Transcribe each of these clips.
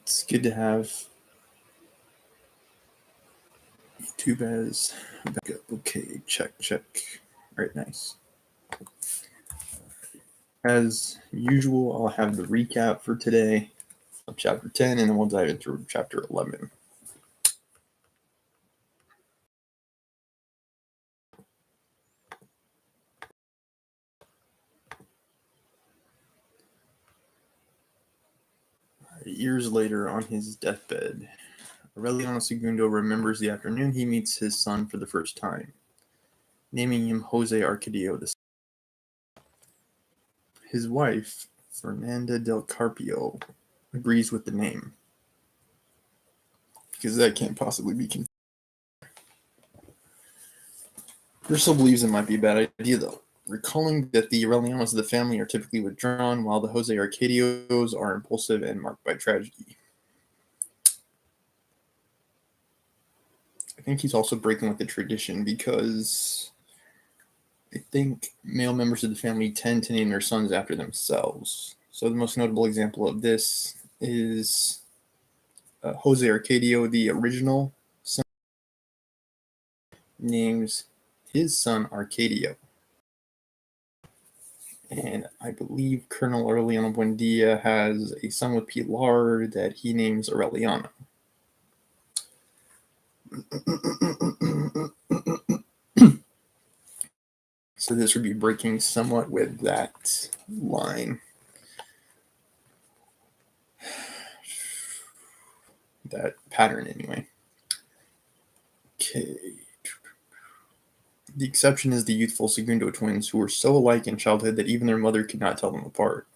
It's good to have YouTube as backup. Okay, check. All right, nice. As usual, I'll have the recap for today of Chapter 10, and then we'll dive into Chapter 11. Years later, on his deathbed, Aureliano Segundo remembers the afternoon he meets his son for the first time, naming him Jose Arcadio II. His wife, Fernanda del Carpio, agrees with the name, because that can't possibly be confused. Ursula believes it might be a bad idea, though, recalling that the Aurelianos of the family are typically withdrawn, while the Jose Arcadios are impulsive and marked by tragedy. I think he's also breaking with the tradition because I think male members of the family tend to name their sons after themselves. So the most notable example of this is Jose Arcadio, the original son, names his son Arcadio. And I believe Colonel Aureliano Buendia has a son with Pilar that he names Aureliano. So this would be breaking somewhat with that line. That pattern, anyway. Okay. The exception is the youthful Segundo twins, who were so alike in childhood that even their mother could not tell them apart.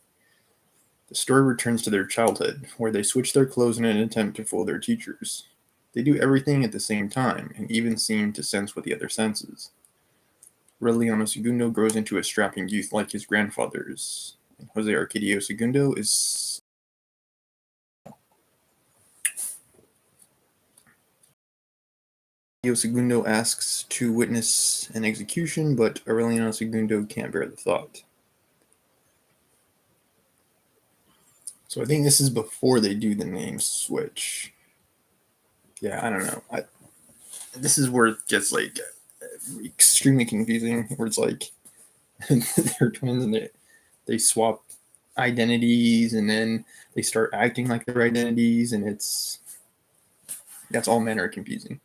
The story returns to their childhood, where they switch their clothes in an attempt to fool their teachers. They do everything at the same time, and even seem to sense what the other senses. Aureliano Segundo grows into a strapping youth like his grandfather's, and Jose Arcadio Segundo is Segundo asks to witness an execution, but Aureliano Segundo can't bear the thought. So I think this is before they do the name switch. Yeah, I don't know. This is where it gets like extremely confusing, where it's like they're twins and they swap identities, and then they start acting like their identities, and that's all manner of confusing.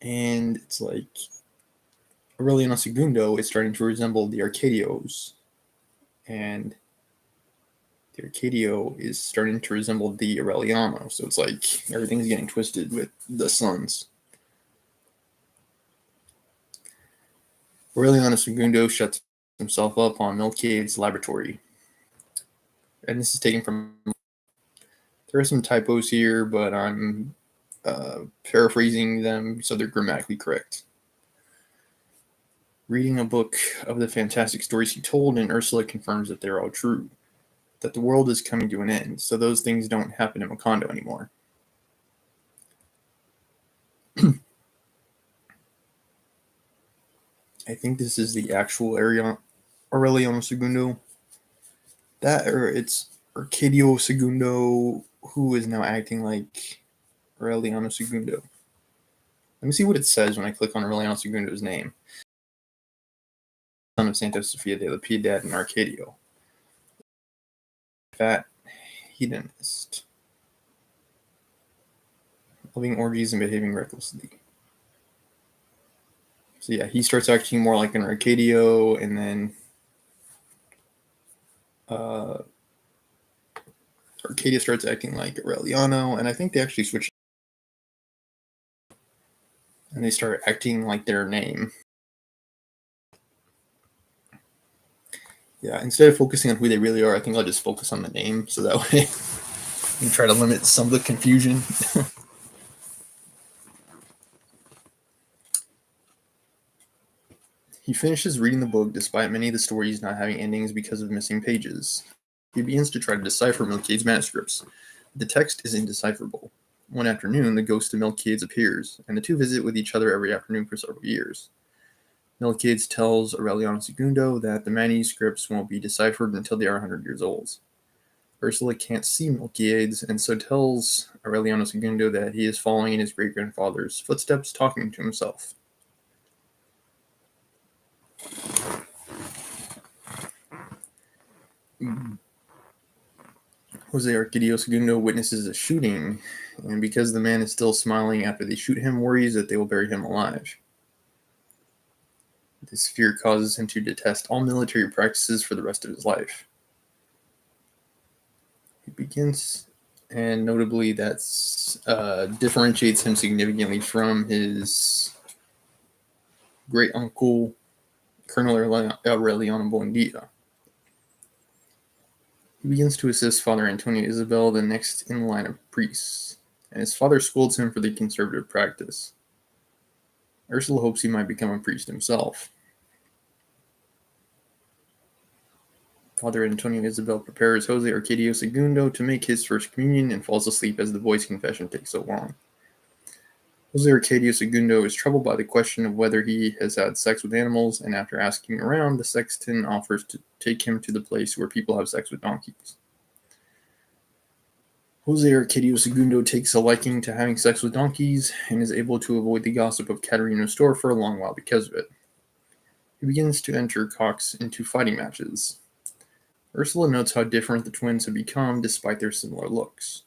And it's like Aureliano Segundo is starting to resemble the Arcadios, and the Arcadio is starting to resemble the Aureliano. So it's like everything's getting twisted with the sons. Aureliano Segundo shuts himself up on Milcade's laboratory. And this is taken from... There are some typos here, but I'm paraphrasing them so they're grammatically correct. Reading a book of the fantastic stories he told, and Ursula confirms that they're all true, that the world is coming to an end, so those things don't happen in Macondo anymore. I think this is the actual Aureliano Segundo. That, or it's Arcadio Segundo, who is now acting like Aureliano Segundo. Let me see what it says when I click on Aureliano Segundo's name. Son of Santa Sofia de la Piedad and Arcadio. Fat hedonist. Loving orgies and behaving recklessly. So yeah, he starts acting more like an Arcadio, and then Arcadia starts acting like Aureliano, and I think they actually switch, and they start acting like their name. Yeah, instead of focusing on who they really are, I think I'll just focus on the name, so that way I can try to limit some of the confusion. He finishes reading the book despite many of the stories not having endings because of missing pages. He begins to try to decipher Milcade's manuscripts. The text is indecipherable. One afternoon, the ghost of Milcades appears, and the two visit with each other every afternoon for several years. Milcades tells Aureliano Segundo that the manuscripts won't be deciphered until they are 100 years old. Ursula can't see Melquiades and so tells Aureliano Segundo that he is following in his great-grandfather's footsteps, talking to himself. Jose Arcadio Segundo witnesses a shooting, and because the man is still smiling after they shoot him, worries that they will bury him alive. This fear causes him to detest all military practices for the rest of his life. He begins, and notably that differentiates him significantly from his great uncle, Colonel Aureliano Buendia. He begins to assist Father Antonio Isabel, the next in line of priests, and his father scolds him for the conservative practice. Ursula hopes he might become a priest himself. Father Antonio Isabel prepares Jose Arcadio Segundo to make his first communion and falls asleep as the boy's confession takes so long. Jose Arcadio Segundo is troubled by the question of whether he has had sex with animals, and after asking around, the sexton offers to take him to the place where people have sex with donkeys. Jose Arcadio Segundo takes a liking to having sex with donkeys and is able to avoid the gossip of Caterino's store for a long while because of it. He begins to enter Cox into fighting matches. Ursula notes how different the twins have become despite their similar looks.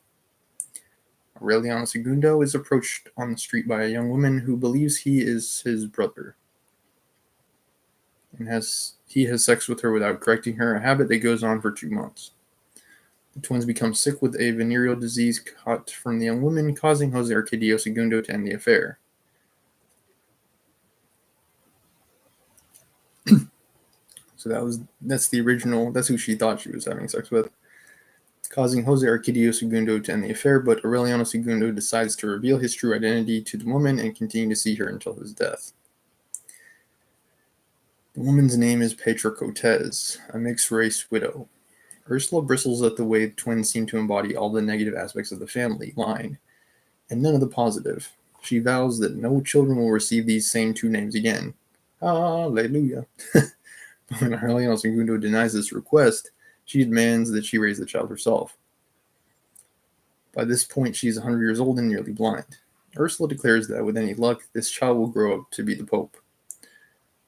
Aureliano Segundo is approached on the street by a young woman who believes he is his brother, and he has sex with her without correcting her, a habit that goes on for 2 months. The twins become sick with a venereal disease caught from the young woman, causing Jose Arcadio Segundo to end the affair. So that's the original, that's who she thought she was having sex with, causing Jose Arcadio Segundo to end the affair, but Aureliano Segundo decides to reveal his true identity to the woman and continue to see her until his death. The woman's name is Petra Cortez, a mixed-race widow. Ursula bristles at the way the twins seem to embody all the negative aspects of the family line, and none of the positive. She vows that no children will receive these same 2 names again. Hallelujah. When Aureliano Segundo denies this request, she demands that she raise the child herself. By this point, she is 100 years old and nearly blind. Ursula declares that with any luck, this child will grow up to be the Pope.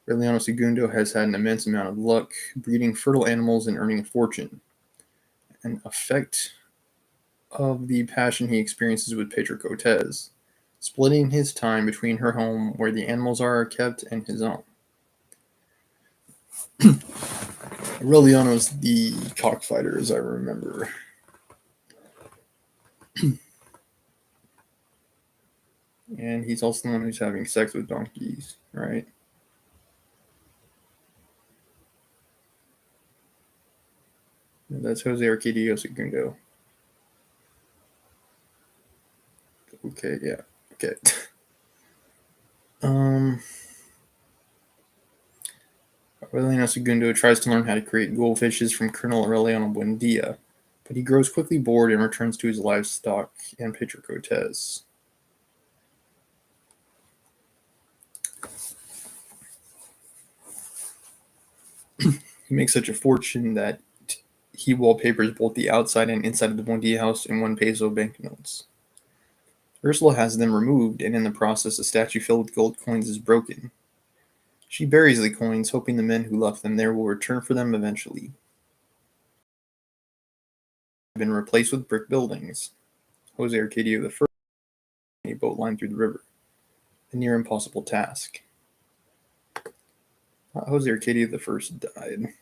Aureliano Segundo has had an immense amount of luck, breeding fertile animals and earning a fortune, an effect of the passion he experiences with Petra Cortez, splitting his time between her home, where the animals are kept, and his own. Aureliano's the cockfighter, as I remember. And he's also the one who's having sex with donkeys, right? That's Jose Arcadio Segundo. Okay, yeah. Okay. Aureliano Segundo tries to learn how to create goldfishes from Colonel Aureliano Buendia, but he grows quickly bored and returns to his livestock and Petra Cortez. He makes such a fortune that he wallpapers both the outside and inside of the Buendia house in 1 peso banknotes. Ursula has them removed, and in the process, a statue filled with gold coins is broken. She buries the coins, hoping the men who left them there will return for them eventually. They've been replaced with brick buildings. Jose Arcadio I a boat line through the river, a near impossible task. Jose Arcadio I died.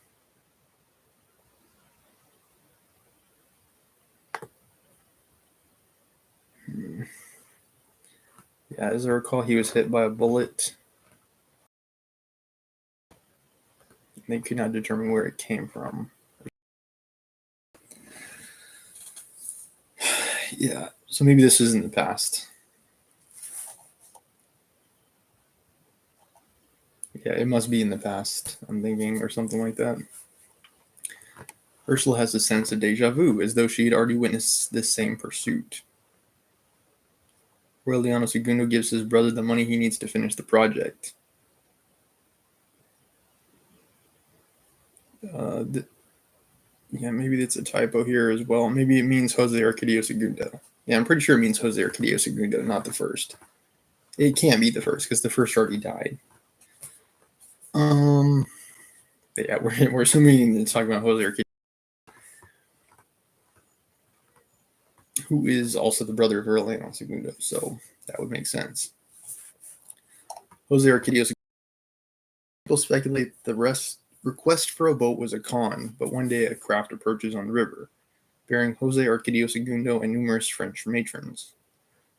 Yeah, as I recall, he was hit by a bullet. They could not determine where it came from. Yeah, so maybe this is in the past. Yeah, it must be in the past, I'm thinking, or something like that. Ursula has a sense of deja vu, as though she had already witnessed this same pursuit. Aureliano Segundo gives his brother the money he needs to finish the project. Yeah, maybe it's a typo here as well. Maybe it means Jose Arcadio Segundo. Yeah, I'm pretty sure it means Jose Arcadio Segundo, not the first. It can't be the first because the first already died. But yeah, we're assuming it's talking about Jose Arcadio, who is also the brother of Aureliano Segundo, so that would make sense. Jose Arcadio Segundo. People speculate the request for a boat was a con, but one day a craft approaches on the river, bearing Jose Arcadio Segundo and numerous French matrons.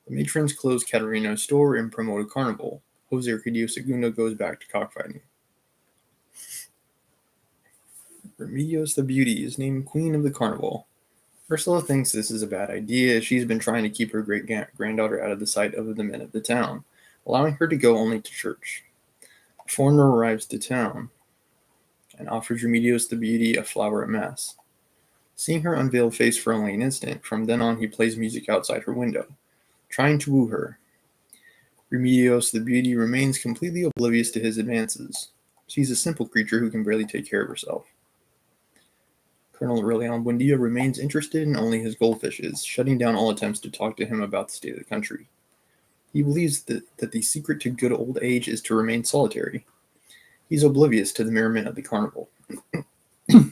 The matrons close Caterino's store and promote a carnival. Jose Arcadio Segundo goes back to cockfighting. Remedios the Beauty is named Queen of the Carnival. Ursula thinks this is a bad idea, as she's been trying to keep her great-granddaughter out of the sight of the men of the town, allowing her to go only to church. A foreigner arrives to town and offers Remedios the Beauty a flower at Mass. Seeing her unveiled face for only an instant, from then on he plays music outside her window, trying to woo her. Remedios the Beauty remains completely oblivious to his advances. She's a simple creature who can barely take care of herself. Colonel Aureliano Buendia remains interested in only his goldfishes, shutting down all attempts to talk to him about the state of the country. He believes that the secret to good old age is to remain solitary. He's oblivious to the merriment of the carnival. At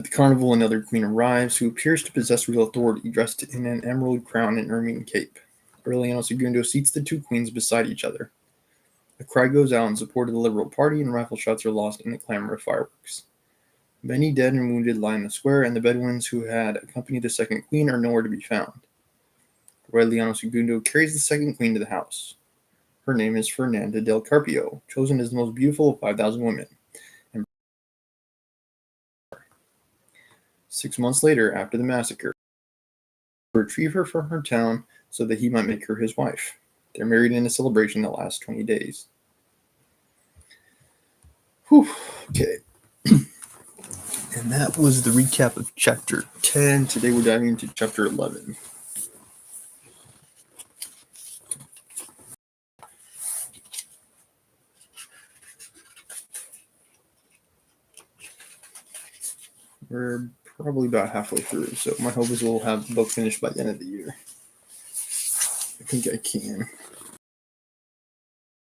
the carnival, another queen arrives, who appears to possess real authority, dressed in an emerald crown and ermine cape. Aureliano Segundo seats the two queens beside each other. A cry goes out in support of the Liberal Party, and rifle shots are lost in the clamor of fireworks. Many dead and wounded lie in the square, and the Bedouins who had accompanied the second queen are nowhere to be found. Aureliano Segundo carries the second queen to the house. Her name is Fernanda del Carpio, chosen as the most beautiful of 5,000 women. And 6 months later, after the massacre, he retrieve her from her town so that he might make her his wife. They're married in a celebration that lasts 20 days. Whew, okay. And that was the recap of Chapter 10. Today we're diving into Chapter 11. We're probably about halfway through, so my hope is we'll have the book finished by the end of the year. I think I can.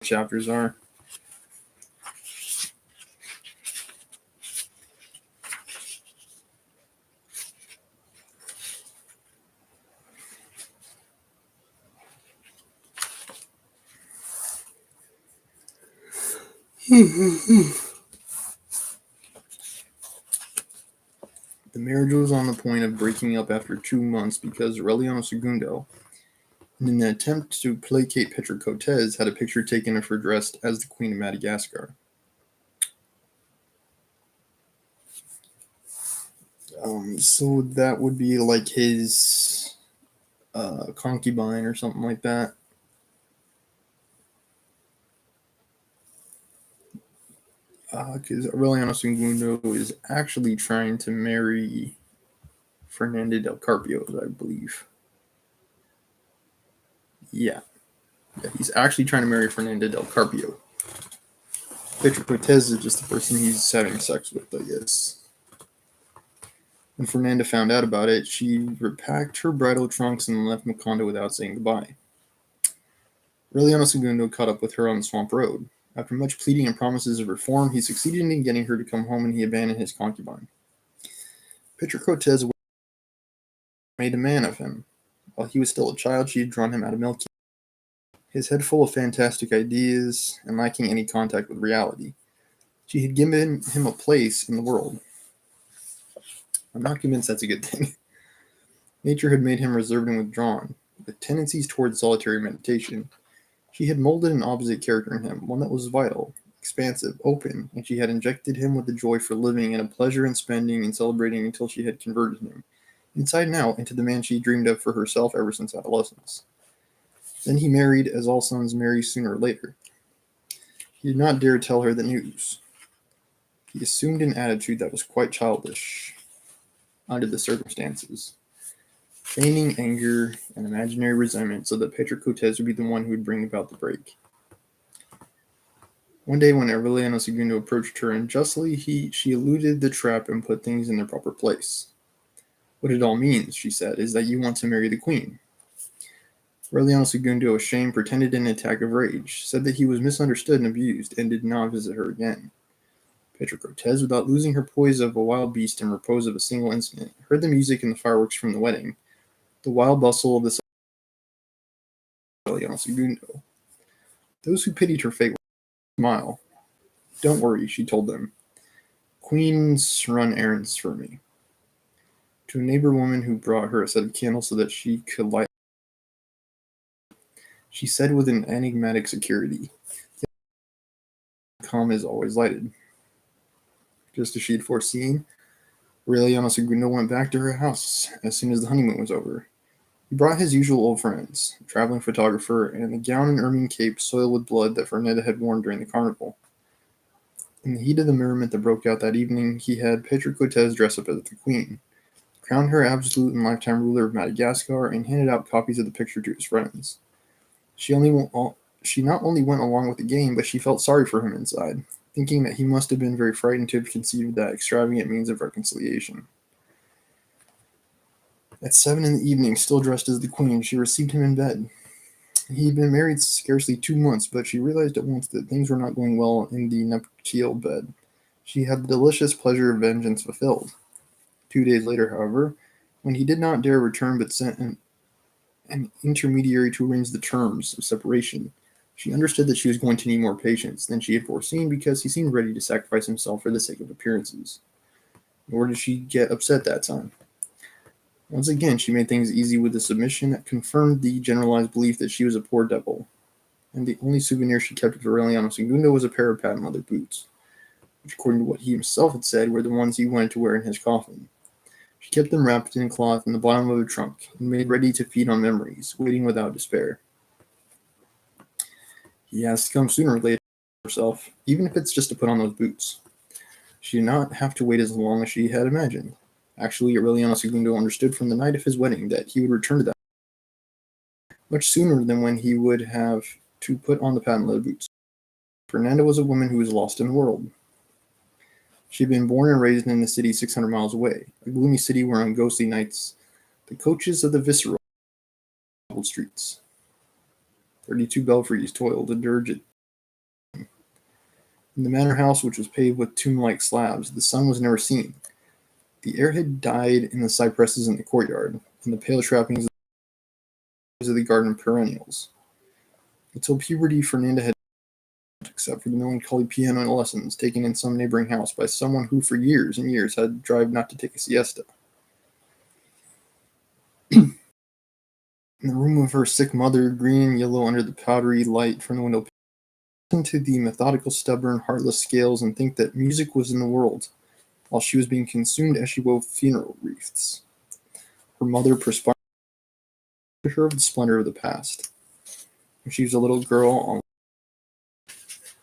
Chapters are. The marriage was on the point of breaking up after 2 months because Aureliano Segundo, in an attempt to placate Petra Cortez, had a picture taken of her dressed as the Queen of Madagascar. So that would be like his concubine or something like that. Because Aureliano Segundo is actually trying to marry Fernanda del Carpio, I believe. Yeah, he's actually trying to marry Fernanda del Carpio. Petra Cortez is just the person he's having sex with, I guess. When Fernanda found out about it, she repacked her bridal trunks and left Macondo without saying goodbye. Aureliano Segundo caught up with her on the Swamp Road. After much pleading and promises of reform, he succeeded in getting her to come home, and he abandoned his concubine. Petra Cortez made a man of him. While he was still a child, she had drawn him out of milk, his head full of fantastic ideas and lacking any contact with reality. She had given him a place in the world. I'm not convinced that's a good thing. Nature had made him reserved and withdrawn, with tendencies towards solitary meditation. She had molded an opposite character in him, one that was vital, expansive, open, and she had injected him with a joy for living and a pleasure in spending and celebrating until she had converted him, inside and out, into the man she dreamed of for herself ever since adolescence. Then he married, as all sons marry sooner or later. He did not dare tell her the news. He assumed an attitude that was quite childish under the circumstances, feigning anger and imaginary resentment so that Petra Cortez would be the one who would bring about the break. One day, when Aureliano Segundo approached her unjustly, she eluded the trap and put things in their proper place. What it all means, she said, is that you want to marry the queen. Aureliano Segundo, ashamed, pretended an attack of rage, said that he was misunderstood and abused, and did not visit her again. Petra Cortez, without losing her poise of a wild beast and repose of a single instant, heard the music and the fireworks from the wedding, the wild bustle of the Aureliano Segundo. Those who pitied her fate were smile. Don't worry, she told them. Queens run errands for me. To a neighbor woman who brought her a set of candles so that she could light, she said with an enigmatic security, "Calm is always lighted." Just as she had foreseen, Aureliano Segundo went back to her house as soon as the honeymoon was over. He brought his usual old friends, a traveling photographer, and the gown and ermine cape soiled with blood that Fernanda had worn during the carnival. In the heat of the merriment that broke out that evening, he had Petra Cortez dress up as the queen, crowned her absolute and lifetime ruler of Madagascar, and handed out copies of the picture to his friends. She not only went along with the game, but she felt sorry for him inside, thinking that he must have been very frightened to have conceived that extravagant means of reconciliation. At 7 in the evening, still dressed as the queen, she received him in bed. He had been married scarcely 2 months, but she realized at once that things were not going well in the nuptial bed. She had the delicious pleasure of vengeance fulfilled. 2 days later, however, when he did not dare return but sent an intermediary to arrange the terms of separation, she understood that she was going to need more patience than she had foreseen because he seemed ready to sacrifice himself for the sake of appearances. Nor did she get upset that time. Once again, she made things easy with a submission that confirmed the generalized belief that she was a poor devil, and the only souvenir she kept of Aureliano Segundo was a pair of patent leather boots, which, according to what he himself had said, were the ones he wanted to wear in his coffin. She kept them wrapped in cloth in the bottom of her trunk, and made ready to feed on memories, waiting without despair. He has to come sooner or later herself, even if it's just to put on those boots. She did not have to wait as long as she had imagined. Actually, Aureliano Segundo understood from the night of his wedding that he would return to that much sooner than when he would have to put on the patent leather boots. Fernanda was a woman who was lost in the world. She had been born and raised in a city 600 miles away, a gloomy city where on ghostly nights the coaches of the visceral streets. 32 belfries toiled a dirge in the manor house, which was paved with tomb-like slabs. The sun was never seen. The air had died in the cypresses in the courtyard, and the pale trappings of the garden perennials. Until puberty, Fernanda had except for the melancholy piano lessons taken in some neighboring house by someone who for years and years had tried not to take a siesta. In the room of her sick mother, green and yellow under the powdery light from the window, listen to the methodical, stubborn, heartless scales and think that music was in the world, while she was being consumed as she wove funeral wreaths. Her mother perspired to her of the splendor of the past. When she was a little girl,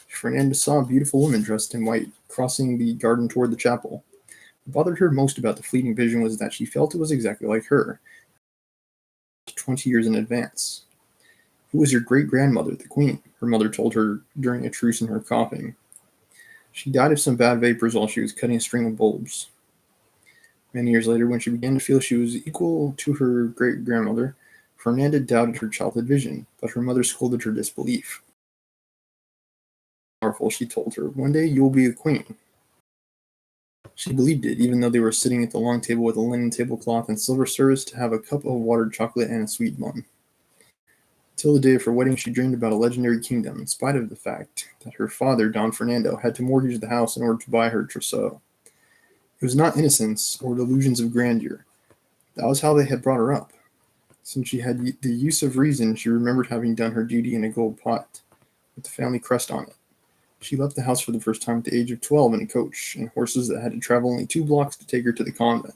Fernanda saw a beautiful woman dressed in white crossing the garden toward the chapel. What bothered her most about the fleeting vision was that she felt it was exactly like her, 20 years in advance. "Who was your great-grandmother, the queen?" her mother told her during a truce in her coughing. "She died of some bad vapors while she was cutting a string of bulbs." Many years later, when she began to feel she was equal to her great-grandmother, Fernanda doubted her childhood vision, but her mother scolded her disbelief. "Powerful," she told her. "One day you will be a queen." She believed it, even though they were sitting at the long table with a linen tablecloth and silver service to have a cup of watered chocolate and a sweet bun. Till the day of her wedding, she dreamed about a legendary kingdom, in spite of the fact that her father, Don Fernando, had to mortgage the house in order to buy her trousseau. It was not innocence or delusions of grandeur. That was how they had brought her up. Since she had the use of reason, she remembered having done her duty in a gold pot, with the family crest on it. She left the house for the first time at the age of 12 in a coach, and horses that had to travel only 2 blocks to take her to the convent.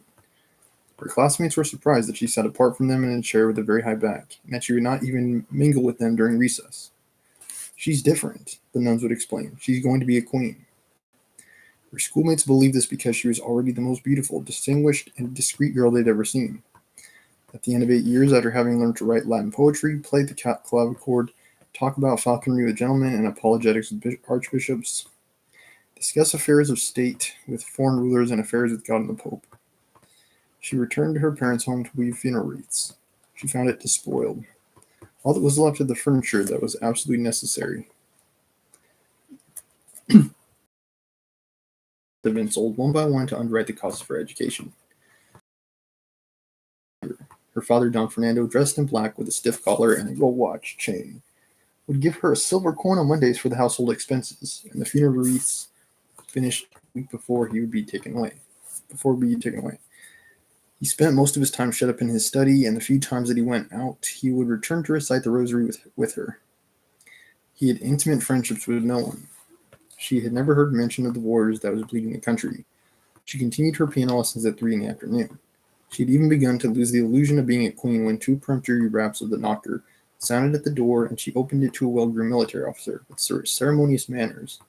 Her classmates were surprised that she sat apart from them in a chair with a very high back, and that she would not even mingle with them during recess. "She's different," the nuns would explain. "She's going to be a queen." Her schoolmates believed this because she was already the most beautiful, distinguished, and discreet girl they'd ever seen. At the end of 8 years, after having learned to write Latin poetry, played the clavichord, talk about falconry with gentlemen and apologetics with archbishops, discuss affairs of state with foreign rulers and affairs with God and the Pope. She returned to her parents' home to weave funeral wreaths. She found it despoiled. All that was left of the furniture that was absolutely necessary had been sold one by one to underwrite the costs of her education. Her father, Don Fernando, dressed in black with a stiff collar and a gold watch chain, would give her a silver coin on Mondays for the household expenses, and the funeral wreaths finished a week before he would be taken away. He spent most of his time shut up in his study, and the few times that he went out, he would return to recite the rosary with her. He had intimate friendships with no one. She had never heard mention of the wars that was bleeding the country. She continued her piano lessons at 3 in the afternoon. She had even begun to lose the illusion of being a queen when 2 peremptory raps of the knocker sounded at the door, and she opened it to a well-groomed military officer with ceremonious manners,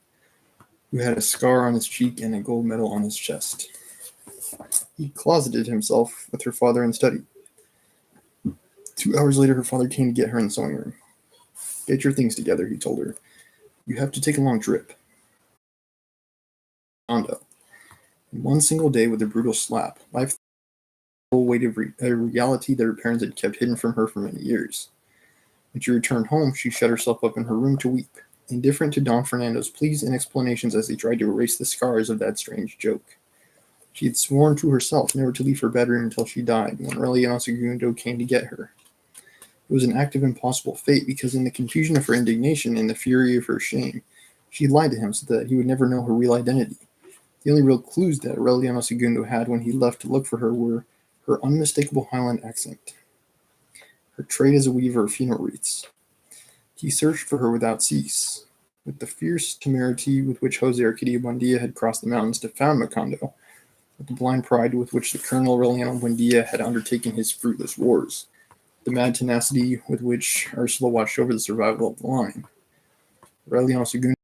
who had a scar on his cheek and a gold medal on his chest. He closeted himself with her father in study. 2 hours later, her father came to get her in the sewing room. "Get your things together," he told her. "You have to take a long trip." Hondo. In one single day, with a brutal slap, life the whole weight of a reality that her parents had kept hidden from her for many years. When she returned home, she shut herself up in her room to weep, indifferent to Don Fernando's pleas and explanations as they tried to erase the scars of that strange joke. She had sworn to herself never to leave her bedroom until she died, when Aureliano Segundo came to get her. It was an act of impossible fate, because in the confusion of her indignation and the fury of her shame, she had lied to him so that he would never know her real identity. The only real clues that Aureliano Segundo had when he left to look for her were her unmistakable Highland accent, her trade as a weaver of funeral wreaths. He searched for her without cease. With the fierce temerity with which Jose Arcadio Buendia had crossed the mountains to found Macondo, with the blind pride with which the Colonel Aureliano Buendia had undertaken his fruitless wars, the mad tenacity with which Ursula watched over the survival of the line, Aureliano Segundo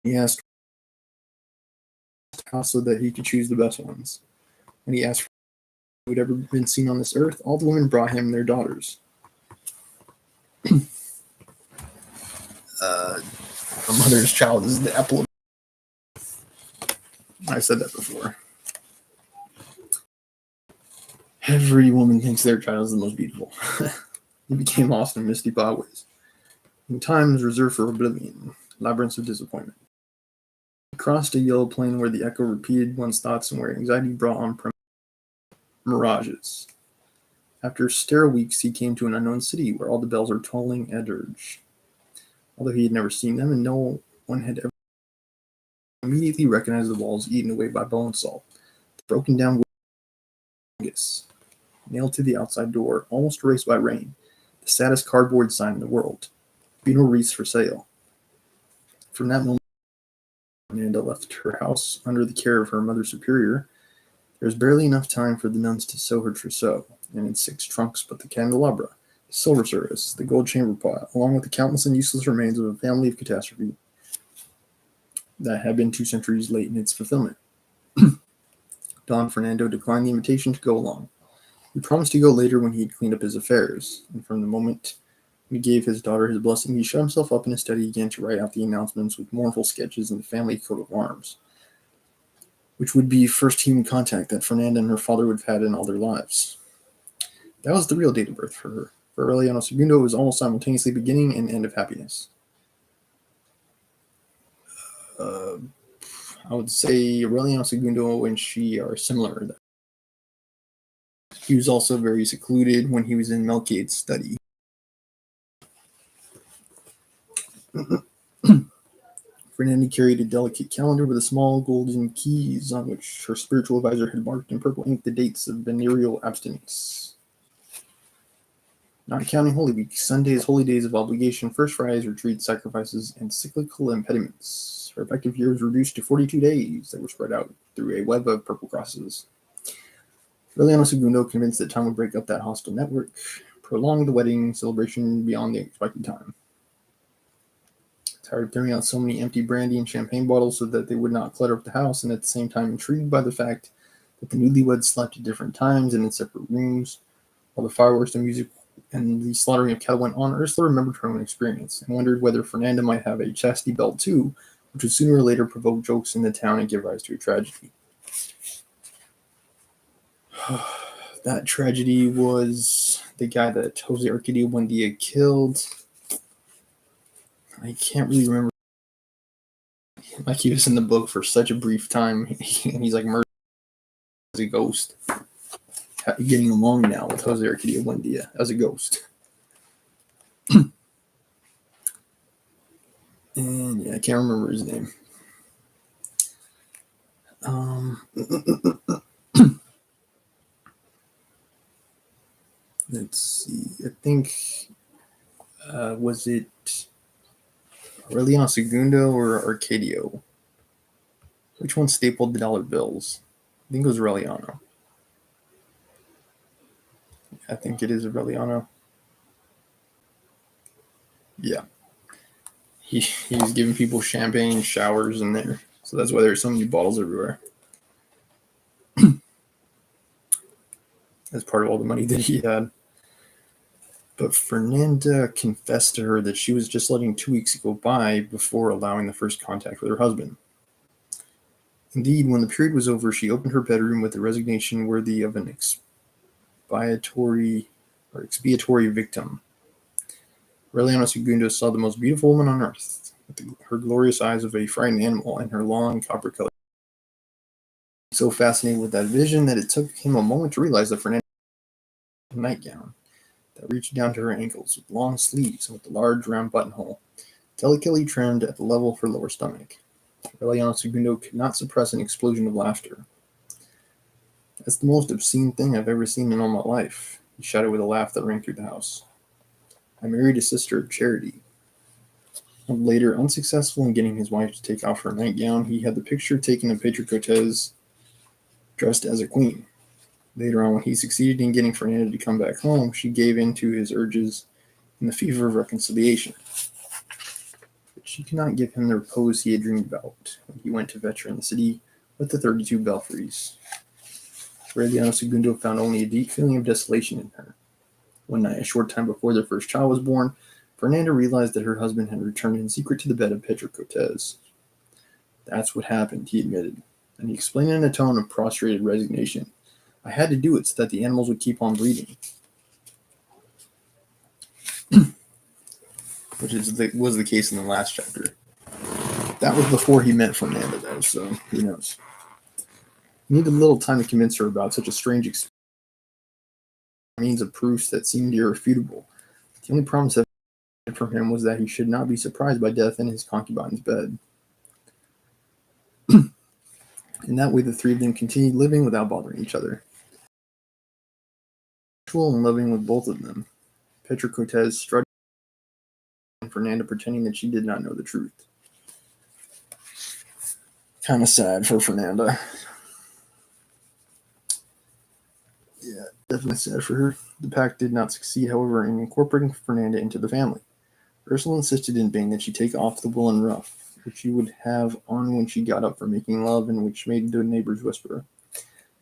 he asked so that he could choose the best ones. When he asked for who had ever been seen on this earth, all the women brought him their daughters. A mother's child is the apple of... I've said that before. Every woman thinks their child is the most beautiful. He became lost in misty byways, in times reserved for oblivion, labyrinths of disappointment. He crossed a yellow plain where the echo repeated one's thoughts and where anxiety brought on mirages. After sterile weeks, he came to an unknown city where all the bells were tolling a dirge. Although he had never seen them, and no one had ever immediately recognized the walls eaten away by bone salt, the broken down fungus, nailed to the outside door, almost erased by rain, the saddest cardboard sign in the world, funeral wreaths for sale. From that moment, Fernanda left her house under the care of her mother superior. There was barely enough time for the nuns to sew her trousseau, and in 6 trunks but the candelabra, the silver service, the gold chamber pot, along with the countless and useless remains of a family of catastrophe that had been 2 centuries late in its fulfillment. Don Fernando declined the invitation to go along. He promised to go later when he had cleaned up his affairs, and from the moment he gave his daughter his blessing, he shut himself up in his study again to write out the announcements with mournful sketches in the family coat of arms, which would be first human contact that Fernanda and her father would have had in all their lives. That was the real date of birth for her. For Aureliano Segundo, it was almost simultaneously beginning and end of happiness. I would say Aureliano Segundo and she are similar. He was also very secluded when he was in Melchiade's study. Fernanda carried a delicate calendar with a small golden keys on which her spiritual advisor had marked in purple ink the dates of venereal abstinence. Not counting Holy Week, Sundays, holy days of obligation, First Fridays, retreats, sacrifices, and cyclical impediments. Her effective year was reduced to 42 days that were spread out through a web of purple crosses. Aureliano Segundo, convinced that time would break up that hostile network, prolonged the wedding celebration beyond the expected time. Tired of throwing out so many empty brandy and champagne bottles so that they would not clutter up the house, and at the same time intrigued by the fact that the newlyweds slept at different times and in separate rooms, While the fireworks, the music, and the slaughtering of cattle went on, Ursula remembered her own experience and wondered whether Fernanda might have a chastity belt too, which would sooner or later provoke jokes in the town and give rise to a tragedy. That tragedy was the guy that Jose Arcadio Buendia killed. I can't really remember. Like, he was in the book for such a brief time, and he's like murdered as a ghost. Getting along now with Jose Arcadio Buendia as a ghost. And yeah, I can't remember his name. Let's see. I think was it Aureliano Segundo or Arcadio? Which one stapled the dollar bills? I think it was Aureliano. I think it is Aureliano. Yeah. He was giving people champagne showers in there. So that's why there's so many bottles everywhere. As part of all the money that he had. But Fernanda confessed to her that she was just letting 2 weeks go by before allowing the first contact with her husband. Indeed, when the period was over, she opened her bedroom with a resignation worthy of an expiatory victim. Aureliano Segundo saw the most beautiful woman on earth, with her glorious eyes of a frightened animal and her long copper-colored hair. So fascinated with that vision that it took him a moment to realize that Fernanda had a nightgown that reached down to her ankles, with long sleeves and with a large round buttonhole, delicately trimmed at the level of her lower stomach. Aureliano Segundo could not suppress an explosion of laughter. "That's the most obscene thing I've ever seen in all my life," he shouted with a laugh that rang through the house. "I married a sister of charity." Later, unsuccessful in getting his wife to take off her nightgown, he had the picture taken of Pedro Cortez dressed as a queen. Later on, when he succeeded in getting Fernanda to come back home, she gave in to his urges in the fever of reconciliation. But she could not give him the repose he had dreamed about when he went to fetch her in the city with the 32 belfries. Aureliano Segundo found only a deep feeling of desolation in her. One night, a short time before their first child was born, Fernanda realized that her husband had returned in secret to the bed of Pedro Cortez. "That's what happened," he admitted, and he explained in a tone of prostrated resignation. "I had to do it so that the animals would keep on breeding." Which was the case in the last chapter. That was before he met Fernanda, though, so who knows. He needed a little time to convince her about such a strange experience, means of proofs that seemed irrefutable. The only promise that from him was that he should not be surprised by death in his concubine's bed. In that way, the three of them continued living without bothering each other. And living with both of them. Pedro Cortez strutted and Fernanda pretending that she did not know the truth. Kind of sad for Fernanda. Yeah, definitely sad for her. The pact did not succeed, however, in incorporating Fernanda into the family. Ursula insisted in vain that she take off the woolen ruff, which she would have on when she got up for making love and which made the neighbors whisper.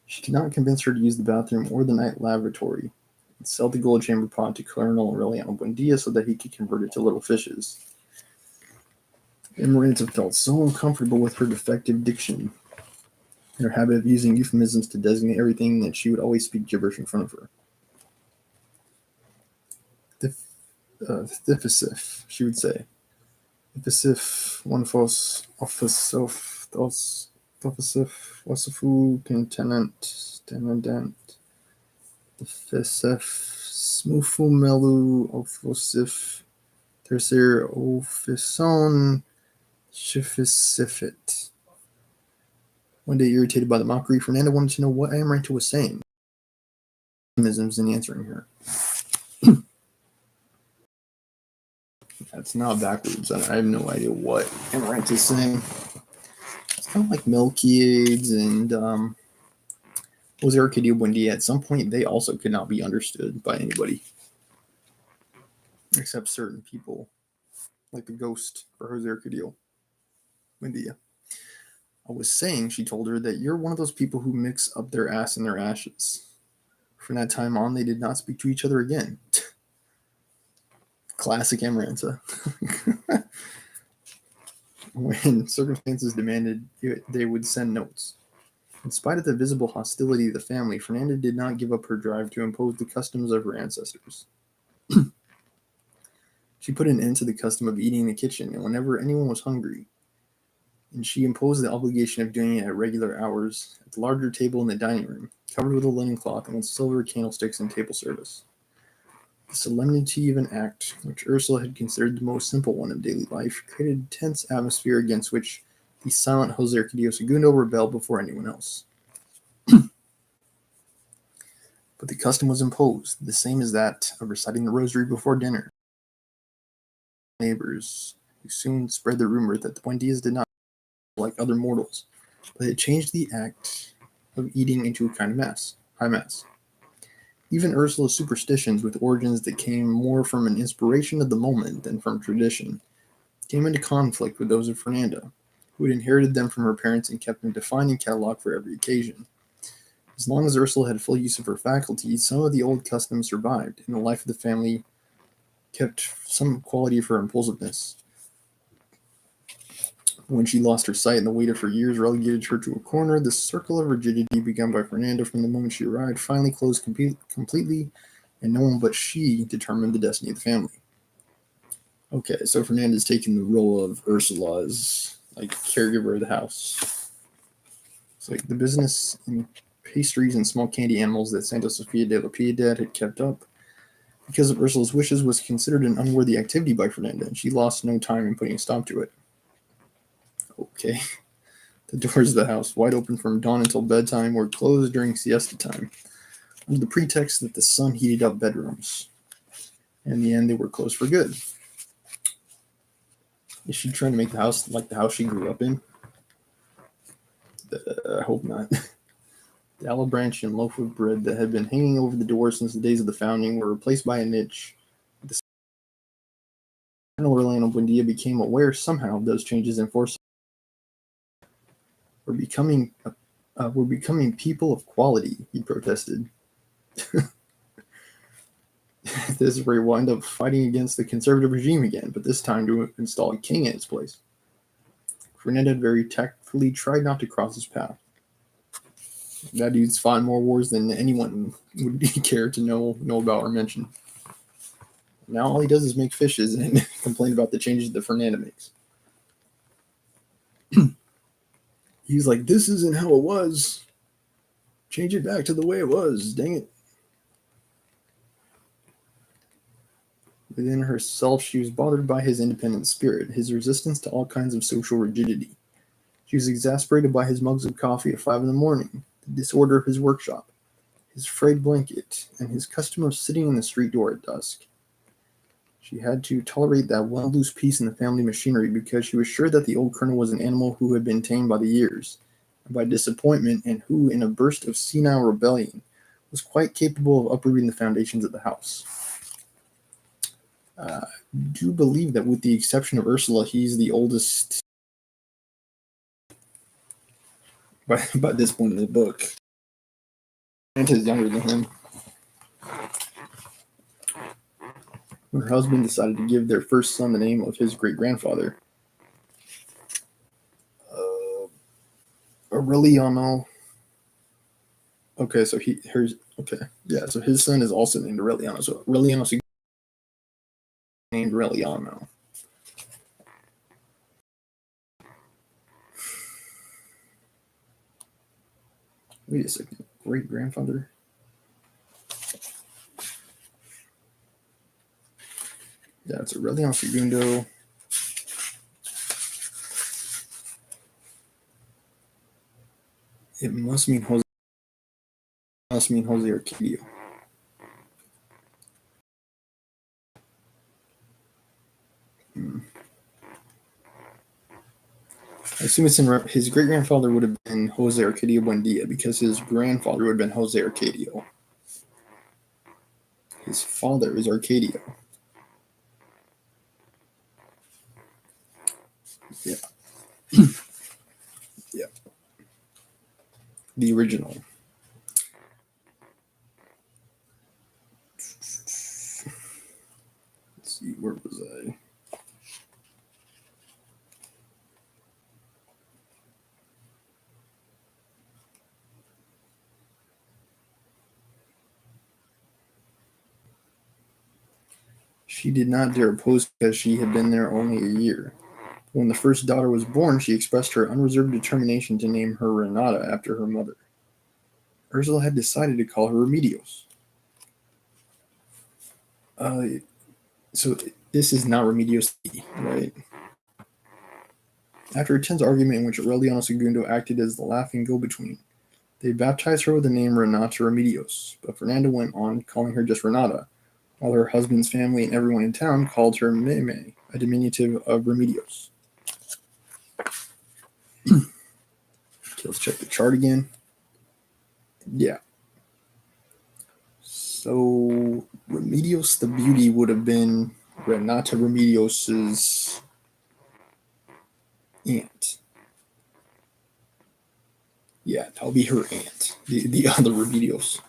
She could not convince her to use the bathroom or the night lavatory, and sell the gold chamber pot to Colonel Aureliano Buendia so that he could convert it to little fishes. Amaranta felt so uncomfortable with her defective diction and her habit of using euphemisms to designate everything that she would always speak gibberish in front of her. Thifisif, she would say. Thifisif, one fos, offisof, thos, thofisif, wasifu, contenant, tenant, Thifisif, smufu melu, ofosif, tercer ofison, shifisifit. One day, irritated by the mockery, Fernanda wanted to know what Amaranta was saying. Euphemisms in answering her. That's not backwards. I have no idea what Amaranta is saying. It's kind of like Melchiades and Jose Arcadio Buendia. At some point, they also could not be understood by anybody except certain people, like the ghost for Jose Arcadio Buendia. "I was saying," she told her, "that you're one of those people who mix up their ass and their ashes. From that time on, they did not speak to each other again. Classic Amarantha. When circumstances demanded, they would send notes. In spite of the visible hostility of the family, Fernanda did not give up her drive to impose the customs of her ancestors. She put an end to the custom of eating in the kitchen and whenever anyone was hungry, and she imposed the obligation of doing it at regular hours at the larger table in the dining room, covered with a linen cloth and with silver candlesticks and table service. The solemnity of an act, which Ursula had considered the most simple one of daily life, created a tense atmosphere against which the silent Jose Arcadio Segundo rebelled before anyone else. But the custom was imposed, the same as that of reciting the rosary before dinner. Neighbors, who soon spread the rumor that the Buendias did not like other mortals, but had changed the act of eating into a kind of mass, high mass. Even Ursula's superstitions, with origins that came more from an inspiration of the moment than from tradition, came into conflict with those of Fernanda, who had inherited them from her parents and kept them defined and cataloged for every occasion. As long as Ursula had full use of her faculties, some of the old customs survived, and the life of the family kept some quality of her impulsiveness. When she lost her sight and the weight of her years relegated her to a corner, the circle of rigidity begun by Fernanda from the moment she arrived finally closed completely, and no one but she determined the destiny of the family. Okay, so Fernanda's taking the role of Ursula as like caregiver of the house. It's like the business in pastries and small candy animals that Santa Sofia de la Piedad had kept up because of Ursula's wishes was considered an unworthy activity by Fernanda, and she lost no time in putting a stop to it. Okay. The doors of the house, wide open from dawn until bedtime, were closed during siesta time, under the pretext that the sun heated up bedrooms. In the end, they were closed for good. Is she trying to make the house like the house she grew up in? I hope not. The olive branch and loaf of bread that had been hanging over the door since the days of the founding were replaced by a niche. Colonel Orlando Buendia became aware somehow of those changes and forced. We're becoming people of quality, he protested. This is where he wound up fighting against the conservative regime again, but this time to install a king in its place. Fernanda very tactfully tried not to cross his path. That dude's fought more wars than anyone would care to know about or mention. Now all he does is make fishes and complain about the changes that Fernanda makes. He's like, this isn't how it was. Change it back to the way it was. Dang it. Within herself, she was bothered by his independent spirit, his resistance to all kinds of social rigidity. She was exasperated by his mugs of coffee at 5 a.m, the disorder of his workshop, his frayed blanket, and his custom of sitting in the street door at dusk. She had to tolerate that one loose piece in the family machinery because she was sure that the old colonel was an animal who had been tamed by the years, and by disappointment, and who, in a burst of senile rebellion, was quite capable of uprooting the foundations of the house. I do believe that with the exception of Ursula, he's the oldest by this point in the book. Santa's younger than him. Her husband decided to give their first son the name of his great-grandfather, Aureliano. Okay, so so his son is also named Aureliano. So Aureliano named Aureliano. Wait a second. Great-grandfather? Yeah, it's Aureliano Segundo. It must mean Jose Arcadio. I assume it's his great-grandfather would have been Jose Arcadio Buendia because his grandfather would have been Jose Arcadio. His father is Arcadio. Yeah. Yeah. The original. She did not dare oppose because she had been there only a year. When the first daughter was born, she expressed her unreserved determination to name her Renata after her mother. Ursula had decided to call her Remedios. So this is not Remedios, right? After a tense argument in which Aureliano Segundo acted as the laughing go-between, they baptized her with the name Renata Remedios, but Fernanda went on calling her just Renata, while her husband's family and everyone in town called her Meme, a diminutive of Remedios. Okay, let's check the chart again. Yeah. So Remedios the Beauty would have been Renata Remedios's aunt. Yeah, that'll be her aunt, the other Remedios.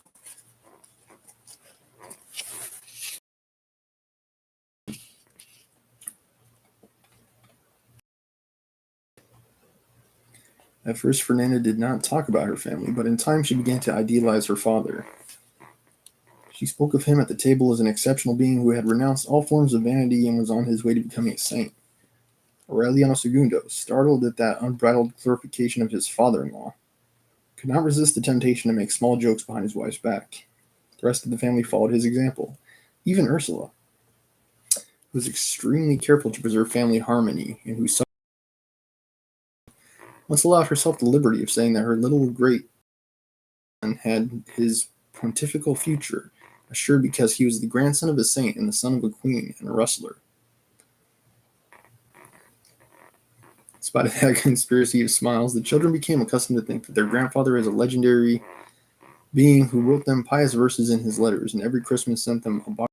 At first, Fernanda did not talk about her family, but in time she began to idealize her father. She spoke of him at the table as an exceptional being who had renounced all forms of vanity and was on his way to becoming a saint. Aureliano Segundo, startled at that unbridled glorification of his father-in-law, could not resist the temptation to make small jokes behind his wife's back. The rest of the family followed his example. Even Ursula, who was extremely careful to preserve family harmony and who once allowed herself the liberty of saying that her little great son had his pontifical future assured because he was the grandson of a saint and the son of a queen and a wrestler. In spite of that conspiracy of smiles, the children became accustomed to think that their grandfather is a legendary being who wrote them pious verses in his letters, and every Christmas sent them a box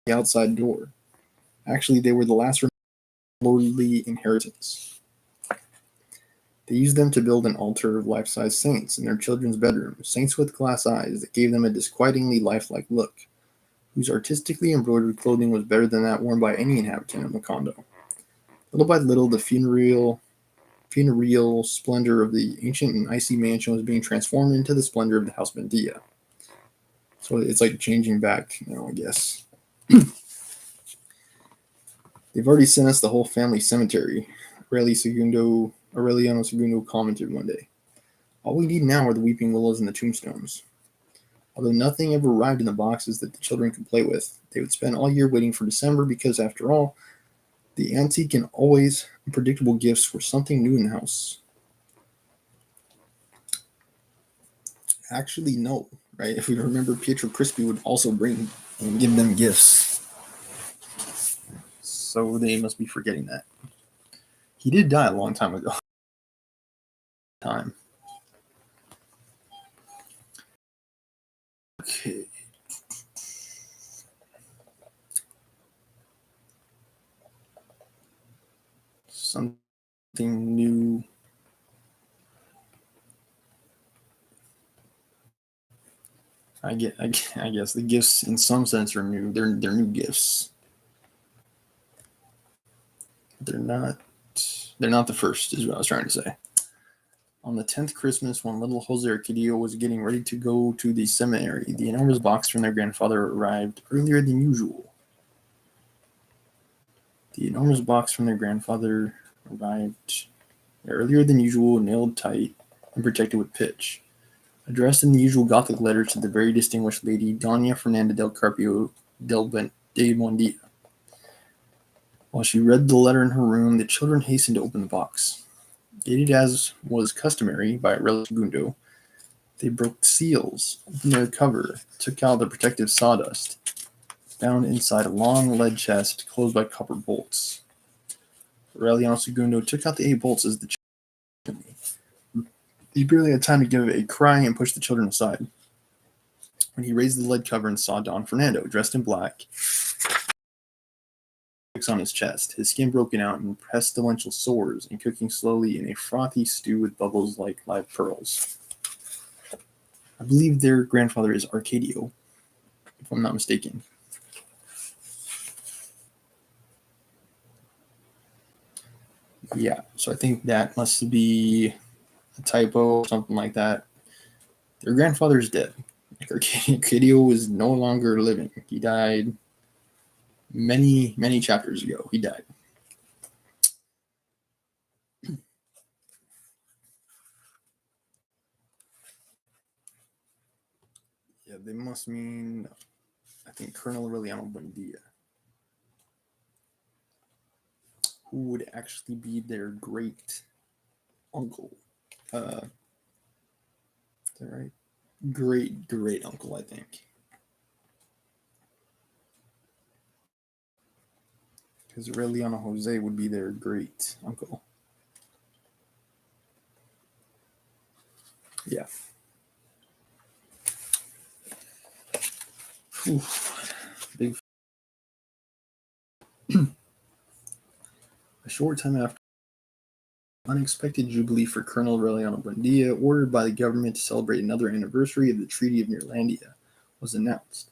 at the outside door. Actually, they were the last lordly inheritance. They used them to build an altar of life-size saints in their children's bedrooms, saints with glass eyes that gave them a disquietingly lifelike look, whose artistically embroidered clothing was better than that worn by any inhabitant of the condo. Little by little, the funereal splendor of the ancient and icy mansion was being transformed into the splendor of the House Bendia. So it's like changing back, I guess. They've already sent us the whole family cemetery, Aureliano Segundo commented one day. All we need now are the weeping willows and the tombstones. Although nothing ever arrived in the boxes that the children could play with, they would spend all year waiting for December because, after all, the antique and always unpredictable gifts were something new in the house. Actually, no, right? If we remember, Pietro Crispi would also bring and give them gifts. So they must be forgetting that. He did die a long time ago. Okay. Something new. I guess the gifts, in some sense, are new. They're new gifts. They're not the first, is what I was trying to say. On the 10th Christmas, when little Jose Arcadio was getting ready to go to the seminary, the enormous box from their grandfather arrived earlier than usual. Nailed tight, and protected with pitch. Addressed in the usual Gothic letter to the very distinguished lady, Doña Fernanda del Carpio de Buendia. While she read the letter in her room, the children hastened to open the box. Dated as was customary by Aurelio Segundo, they broke the seals, opened their cover, took out the protective sawdust, found inside a long lead chest closed by copper bolts. Aureliano Segundo took out the 8 bolts as the children. He barely had time to give a cry and push the children aside. When he raised the lead cover and saw Don Fernando, dressed in black, on his chest, his skin broken out in pestilential sores and cooking slowly in a frothy stew with bubbles like live pearls. I believe their grandfather is Arcadio, if I'm not mistaken. Yeah, so I think that must be a typo or something like that. Their grandfather is dead. Arcadio is no longer living. He died many, many chapters ago. He died. Yeah, they must mean, I think, Colonel Aureliano Buendia, who would actually be their great uncle. Is that right? Great uncle, I think. Because Aureliano Jose would be their great uncle. Yeah. Whew. Big. A short time after, unexpected jubilee for Colonel Aureliano Buendia, ordered by the government to celebrate another anniversary of the Treaty of Neerlandia, was announced.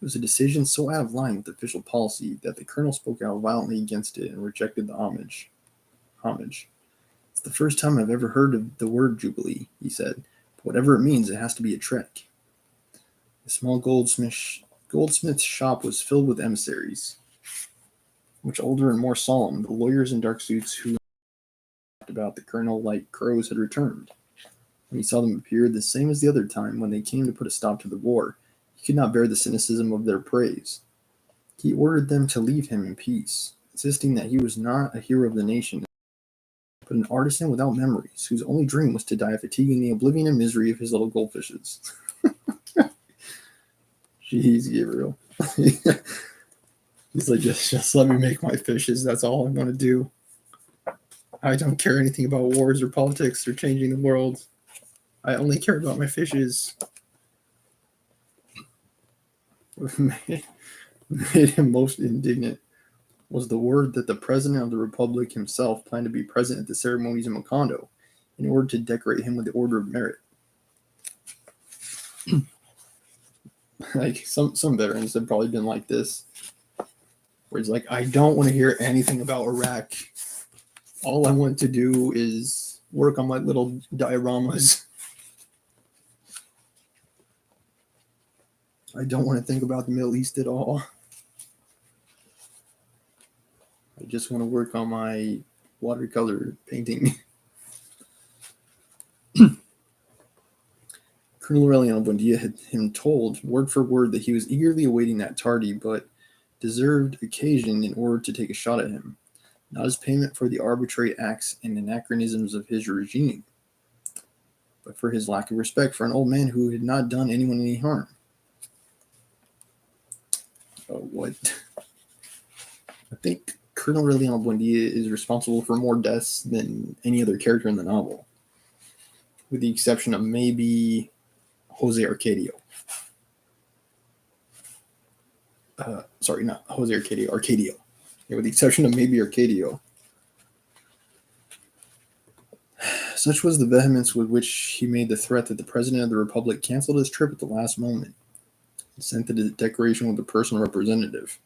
It was a decision so out of line with official policy that the colonel spoke out violently against it and rejected the homage. It's the first time I've ever heard of the word jubilee, he said. But whatever it means, it has to be a trick. The small goldsmith's shop was filled with emissaries, much older and more solemn. The lawyers in dark suits who talked about the colonel like crows had returned. When he saw them appear, the same as the other time when they came to put a stop to the war, he could not bear the cynicism of their praise. He ordered them to leave him in peace, insisting that he was not a hero of the nation, but an artisan without memories, whose only dream was to die of fatigue in the oblivion and misery of his little goldfishes. Jeez, Gabriel. He's like, just let me make my fishes. That's all I'm going to do. I don't care anything about wars or politics or changing the world. I only care about my fishes. What made him most indignant was the word that the President of the Republic himself planned to be present at the ceremonies in Macondo in order to decorate him with the Order of Merit. Like some veterans have probably been like this, where it's like, I don't want to hear anything about Iraq. All I want to do is work on my little dioramas. I don't want to think about the Middle East at all. I just want to work on my watercolor painting. Colonel Aureliano Buendia had him told, word for word, that he was eagerly awaiting that tardy but deserved occasion in order to take a shot at him, not as payment for the arbitrary acts and anachronisms of his regime, but for his lack of respect for an old man who had not done anyone any harm. What? I think Colonel Aureliano Buendia is responsible for more deaths than any other character in the novel, with the exception of maybe Jose Arcadio. Sorry, not Jose Arcadio, Arcadio. Yeah, with the exception of maybe Arcadio. Such was the vehemence with which he made the threat that the President of the Republic canceled his trip at the last moment and sent the declaration with a personal representative.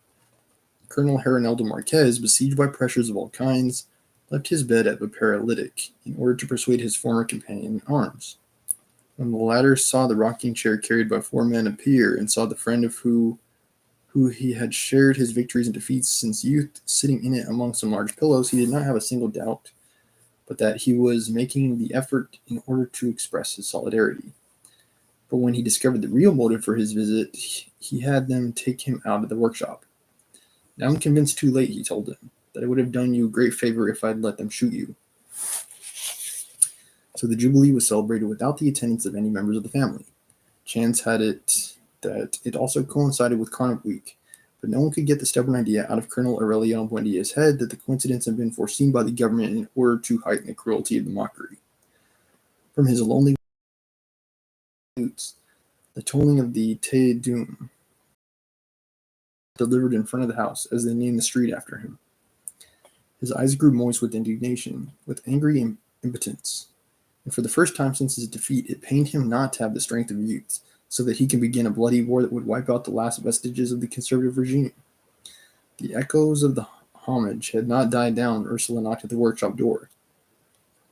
Colonel Herrinaldo Marquez, besieged by pressures of all kinds, left his bed at a paralytic in order to persuade his former companion in arms. When the latter saw the rocking chair carried by 4 men appear and saw the friend of who he had shared his victories and defeats since youth sitting in it among some large pillows, he did not have a single doubt but that he was making the effort in order to express his solidarity. But when he discovered the real motive for his visit, he had them take him out of the workshop. Now I'm convinced too late, he told them, that it would have done you a great favor if I'd let them shoot you. So the Jubilee was celebrated without the attendance of any members of the family. Chance had it that it also coincided with Carnival Week, but no one could get the stubborn idea out of Colonel Aureliano Buendia's head that the coincidence had been foreseen by the government in order to heighten the cruelty of the mockery. From his lonely flutes, the tolling of the Te Deum delivered in front of the house as they named the street after him. His eyes grew moist with indignation, with angry impotence, and for the first time since his defeat, it pained him not to have the strength of youth, so that he could begin a bloody war that would wipe out the last vestiges of the conservative regime. The echoes of the homage had not died down when Ursula knocked at the workshop door.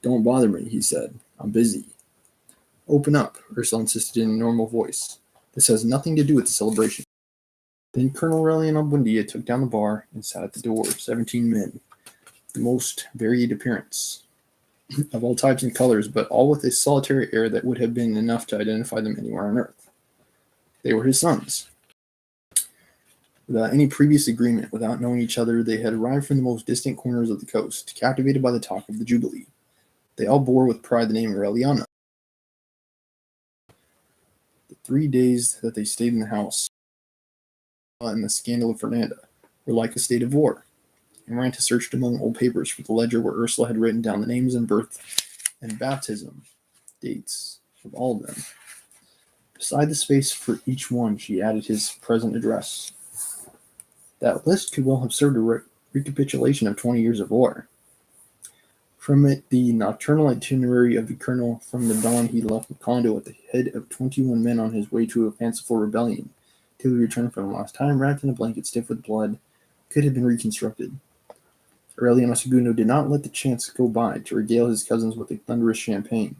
Don't bother me, he said. I'm busy. Open up, Ursula insisted in a normal voice. This has nothing to do with the celebration. Then Colonel Aureliano Buendia took down the bar and sat at the door. 17 men, the most varied appearance, of all types and colors, but all with a solitary air that would have been enough to identify them anywhere on earth. They were his sons. Without any previous agreement, without knowing each other, they had arrived from the most distant corners of the coast, captivated by the talk of the Jubilee. They all bore with pride the name Aureliano. The 3 days that they stayed in the house and the scandal of Fernanda were like a state of war. Amaranta searched among old papers for the ledger where Ursula had written down the names and birth and baptism dates of all of them. Beside the space for each one, she added his present address. That list could well have served a recapitulation of 20 years of war. From it, the nocturnal itinerary of the colonel from the dawn he left Macondo at the head of 21 men on his way to a fanciful rebellion, till he returned for the last time, wrapped in a blanket stiff with blood, could have been reconstructed. Aureliano II did not let the chance go by to regale his cousins with a thunderous champagne,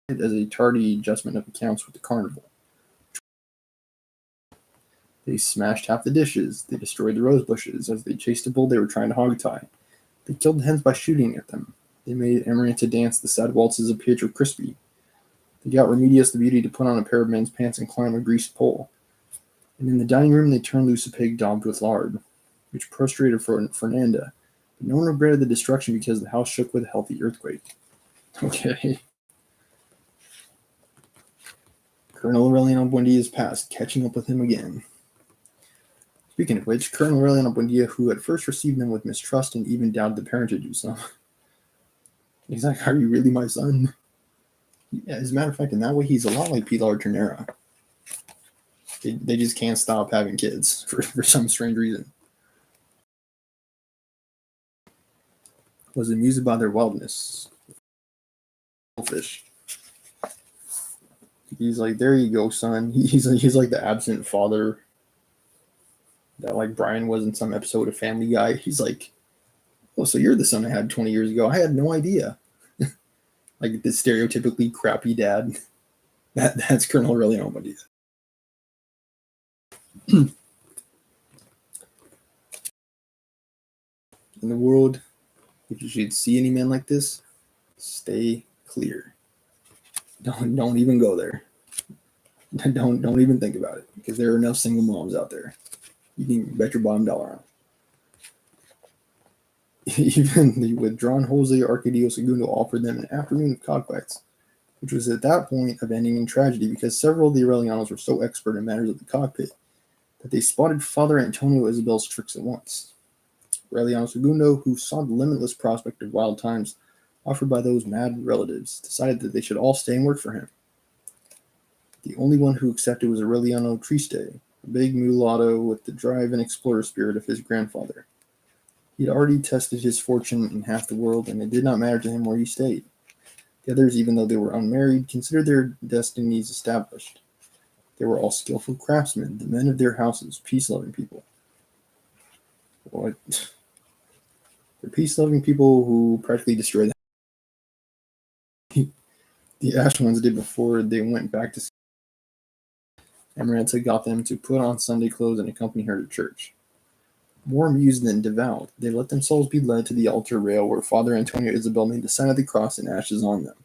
as a tardy adjustment of accounts with the carnival. They smashed half the dishes. They destroyed the rose bushes. As they chased a bull they were trying to hog-tie. They killed the hens by shooting at them. They made Amaranta dance the sad waltzes of Pietro Crispi. They got Remedios the beauty to put on a pair of men's pants and climb a greased pole. And in the dining room they turned loose a pig daubed with lard, which prostrated Fernanda. But no one regretted the destruction because the house shook with a healthy earthquake. Okay. Colonel Aureliano Buendia's past, catching up with him again. Speaking of which, Colonel Aureliano Buendia, who at first received them with mistrust and even doubted the parentage of some, he's like, "Are you really my son?" Yeah, as a matter of fact, in that way, he's a lot like Pilar Ternera. They just can't stop having kids for some strange reason. Was amused by their wildness. Selfish. He's like, "There you go, son." He's like the absent father that like Brian was in some episode of Family Guy. He's like, "Oh, so you're the son I had 20 years ago. I had no idea." Like the stereotypically crappy dad. That's Colonel Aureliano Buendia. In the world, if you should see any men like this, stay clear. Don't even go there. Don't even think about it, because there are enough single moms out there. You can bet your bottom dollar on it. Even the withdrawn Jose Arcadio Segundo offered them an afternoon of cockfights, which was at that point of ending in tragedy because several of the Aurelianos were so expert in matters of the cockpit that they spotted Father Antonio Isabel's tricks at once. Aureliano Segundo, who saw the limitless prospect of wild times offered by those mad relatives, decided that they should all stay and work for him. The only one who accepted was Aureliano Triste, a big mulatto with the drive and explorer spirit of his grandfather. He had already tested his fortune in half the world, and it did not matter to him where he stayed. The others, even though they were unmarried, considered their destinies established. They were all skillful craftsmen, the men of their houses, peace-loving people. What? They're peace-loving people who practically destroyed the Ash ones did before they went back to sea. Amaranta got them to put on Sunday clothes and accompany her to church. More amused than devout, they let themselves be led to the altar rail where Father Antonio Isabel made the sign of the cross and ashes on them.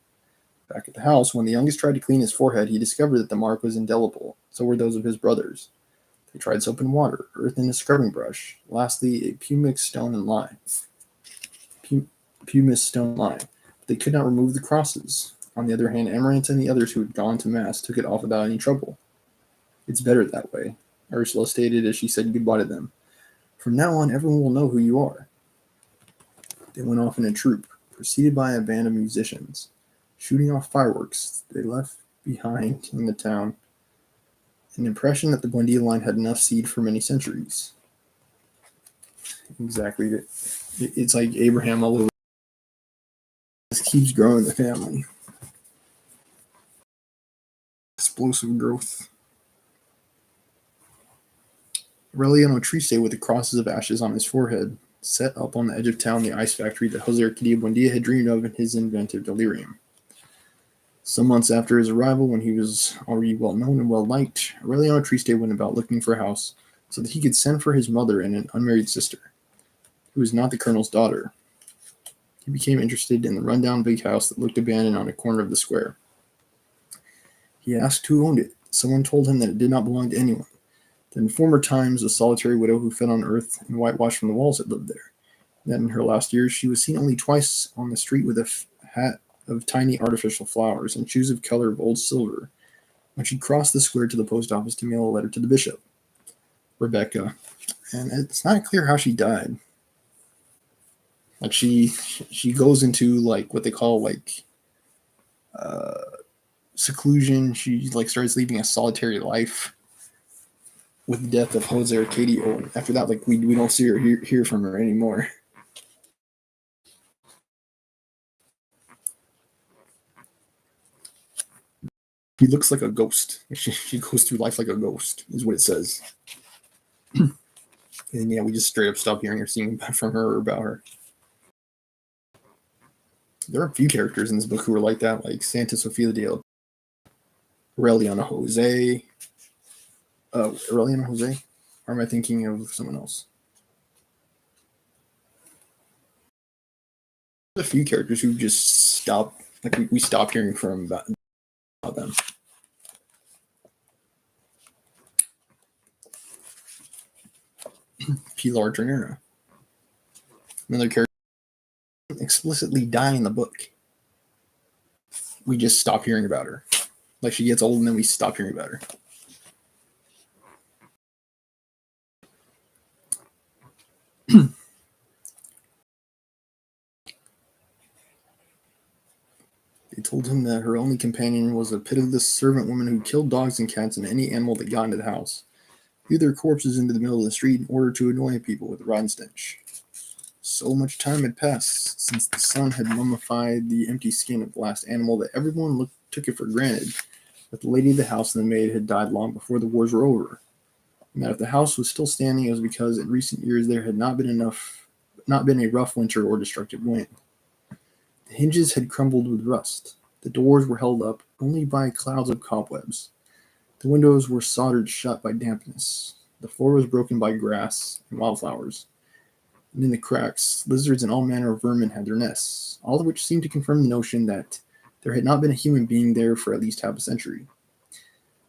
Back at the house, when the youngest tried to clean his forehead, he discovered that the mark was indelible. So were those of his brothers. They tried soap and water, earth and a scrubbing brush, lastly a pumice stone and lye. But they could not remove the crosses. On the other hand, Amaranta and the others who had gone to Mass took it off without any trouble. "It's better that way," Ursula stated as she said goodbye to them. "From now on, everyone will know who you are." They went off in a troop, preceded by a band of musicians. Shooting off fireworks, they left behind in the town an impression that the Buendia line had enough seed for many centuries. Exactly. It's like Abraham all over. It keeps growing the family. Explosive growth. Aureliano Triste, with the crosses of ashes on his forehead, set up on the edge of town the ice factory that Jose Arcadio Buendia had dreamed of in his inventive delirium. Some months after his arrival, when he was already well known and well liked, Aureliano Triste went about looking for a house so that he could send for his mother and an unmarried sister, who was not the colonel's daughter. He became interested in the rundown big house that looked abandoned on a corner of the square. He asked who owned it. Someone told him that it did not belong to anyone. That in former times, a solitary widow who fed on earth and whitewashed from the walls had lived there. That in her last years, she was seen only twice on the street with a hat of tiny artificial flowers and shoes of color of old silver when she crossed the square to the post office to mail a letter to the bishop, Rebecca. And it's not clear how she died. Like she goes into like what they call like seclusion. She like starts leading a solitary life with the death of Jose Arcadio. After that, like we don't see or hear from her anymore. He looks like a ghost. She goes through life like a ghost, is what it says. And yeah, we just straight up stop hearing or seeing from her or about her. There are a few characters in this book who are like that, like Santa Sofia de Aureliano Jose. Aureliano Jose? Or am I thinking of someone else? There's a few characters who just stop, like we stop hearing from about them. Pilar Ternera. Another character explicitly die in the book. We just stop hearing about her. Like she gets old and then we stop hearing about her. They told him that her only companion was a pitiless servant woman who killed dogs and cats and any animal that got into the house, threw their corpses into the middle of the street in order to annoy people with the rotten stench. So much time had passed since the sun had mummified the empty skin of the last animal that everyone took it for granted that the lady of the house and the maid had died long before the wars were over, and that if the house was still standing, it was because in recent years there had not been a rough winter or destructive wind. The hinges had crumbled with rust. The doors were held up only by clouds of cobwebs. The windows were soldered shut by dampness. The floor was broken by grass and wildflowers. And in the cracks, lizards and all manner of vermin had their nests, all of which seemed to confirm the notion that there had not been a human being there for at least half a century.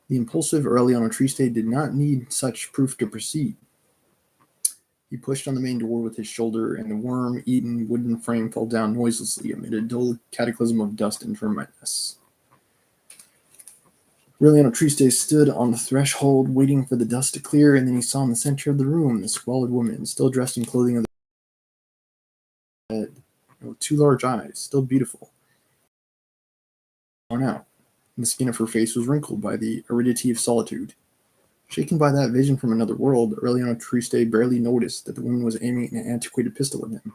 The impulsive Aureliano Triste did not need such proof to proceed. He pushed on the main door with his shoulder, and the worm-eaten wooden frame fell down noiselessly amid a dull cataclysm of dust and termite nests. Aureliano Triste stood on the threshold, waiting for the dust to clear, and then he saw in the center of the room the squalid woman, still dressed in clothing of the head, with two large eyes, still beautiful, worn out, and the skin of her face was wrinkled by the aridity of solitude. Shaken by that vision from another world, Aureliano Triste barely noticed that the woman was aiming an antiquated pistol at him.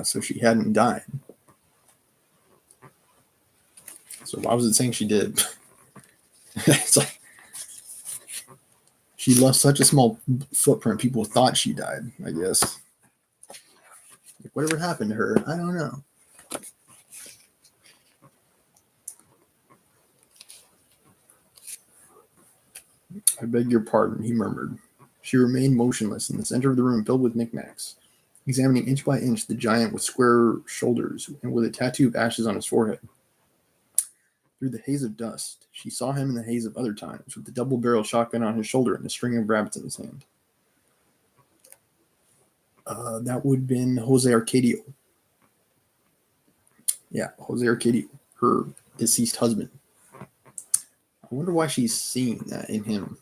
So she hadn't died. So why was it saying she did? It's like she left such a small footprint, people thought she died, I guess. Like, whatever happened to her, I don't know. I beg your pardon, he murmured. She remained motionless in the center of the room filled with knickknacks, examining inch by inch the giant with square shoulders and with a tattoo of ashes on his forehead. Through the haze of dust, she saw him in the haze of other times, with the double-barrel shotgun on his shoulder and a string of rabbits in his hand. That would have been Jose Arcadio. Yeah, Jose Arcadio, her deceased husband. I wonder why she's seeing that in him.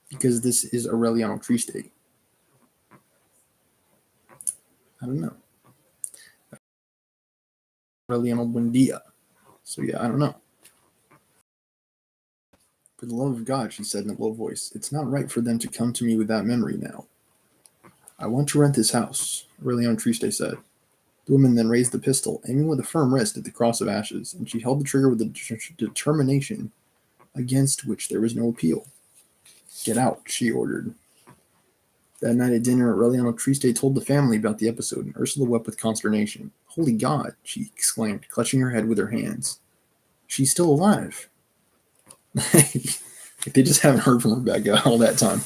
Because this is Aureliano Triste. I don't know. Aureliano Buendia. So yeah, I don't know. For the love of God, she said in a low voice, it's not right for them to come to me with that memory now. I want to rent this house, Aureliano Triste said. The woman then raised the pistol, aiming with a firm wrist at the cross of ashes, and she held the trigger with a determination against which there was no appeal. Get out, she ordered. That night at dinner, Aureliano Triste told the family about the episode, and Ursula wept with consternation. "Holy God!" she exclaimed, clutching her head with her hands. "She's still alive." They just haven't heard from Rebecca all that time.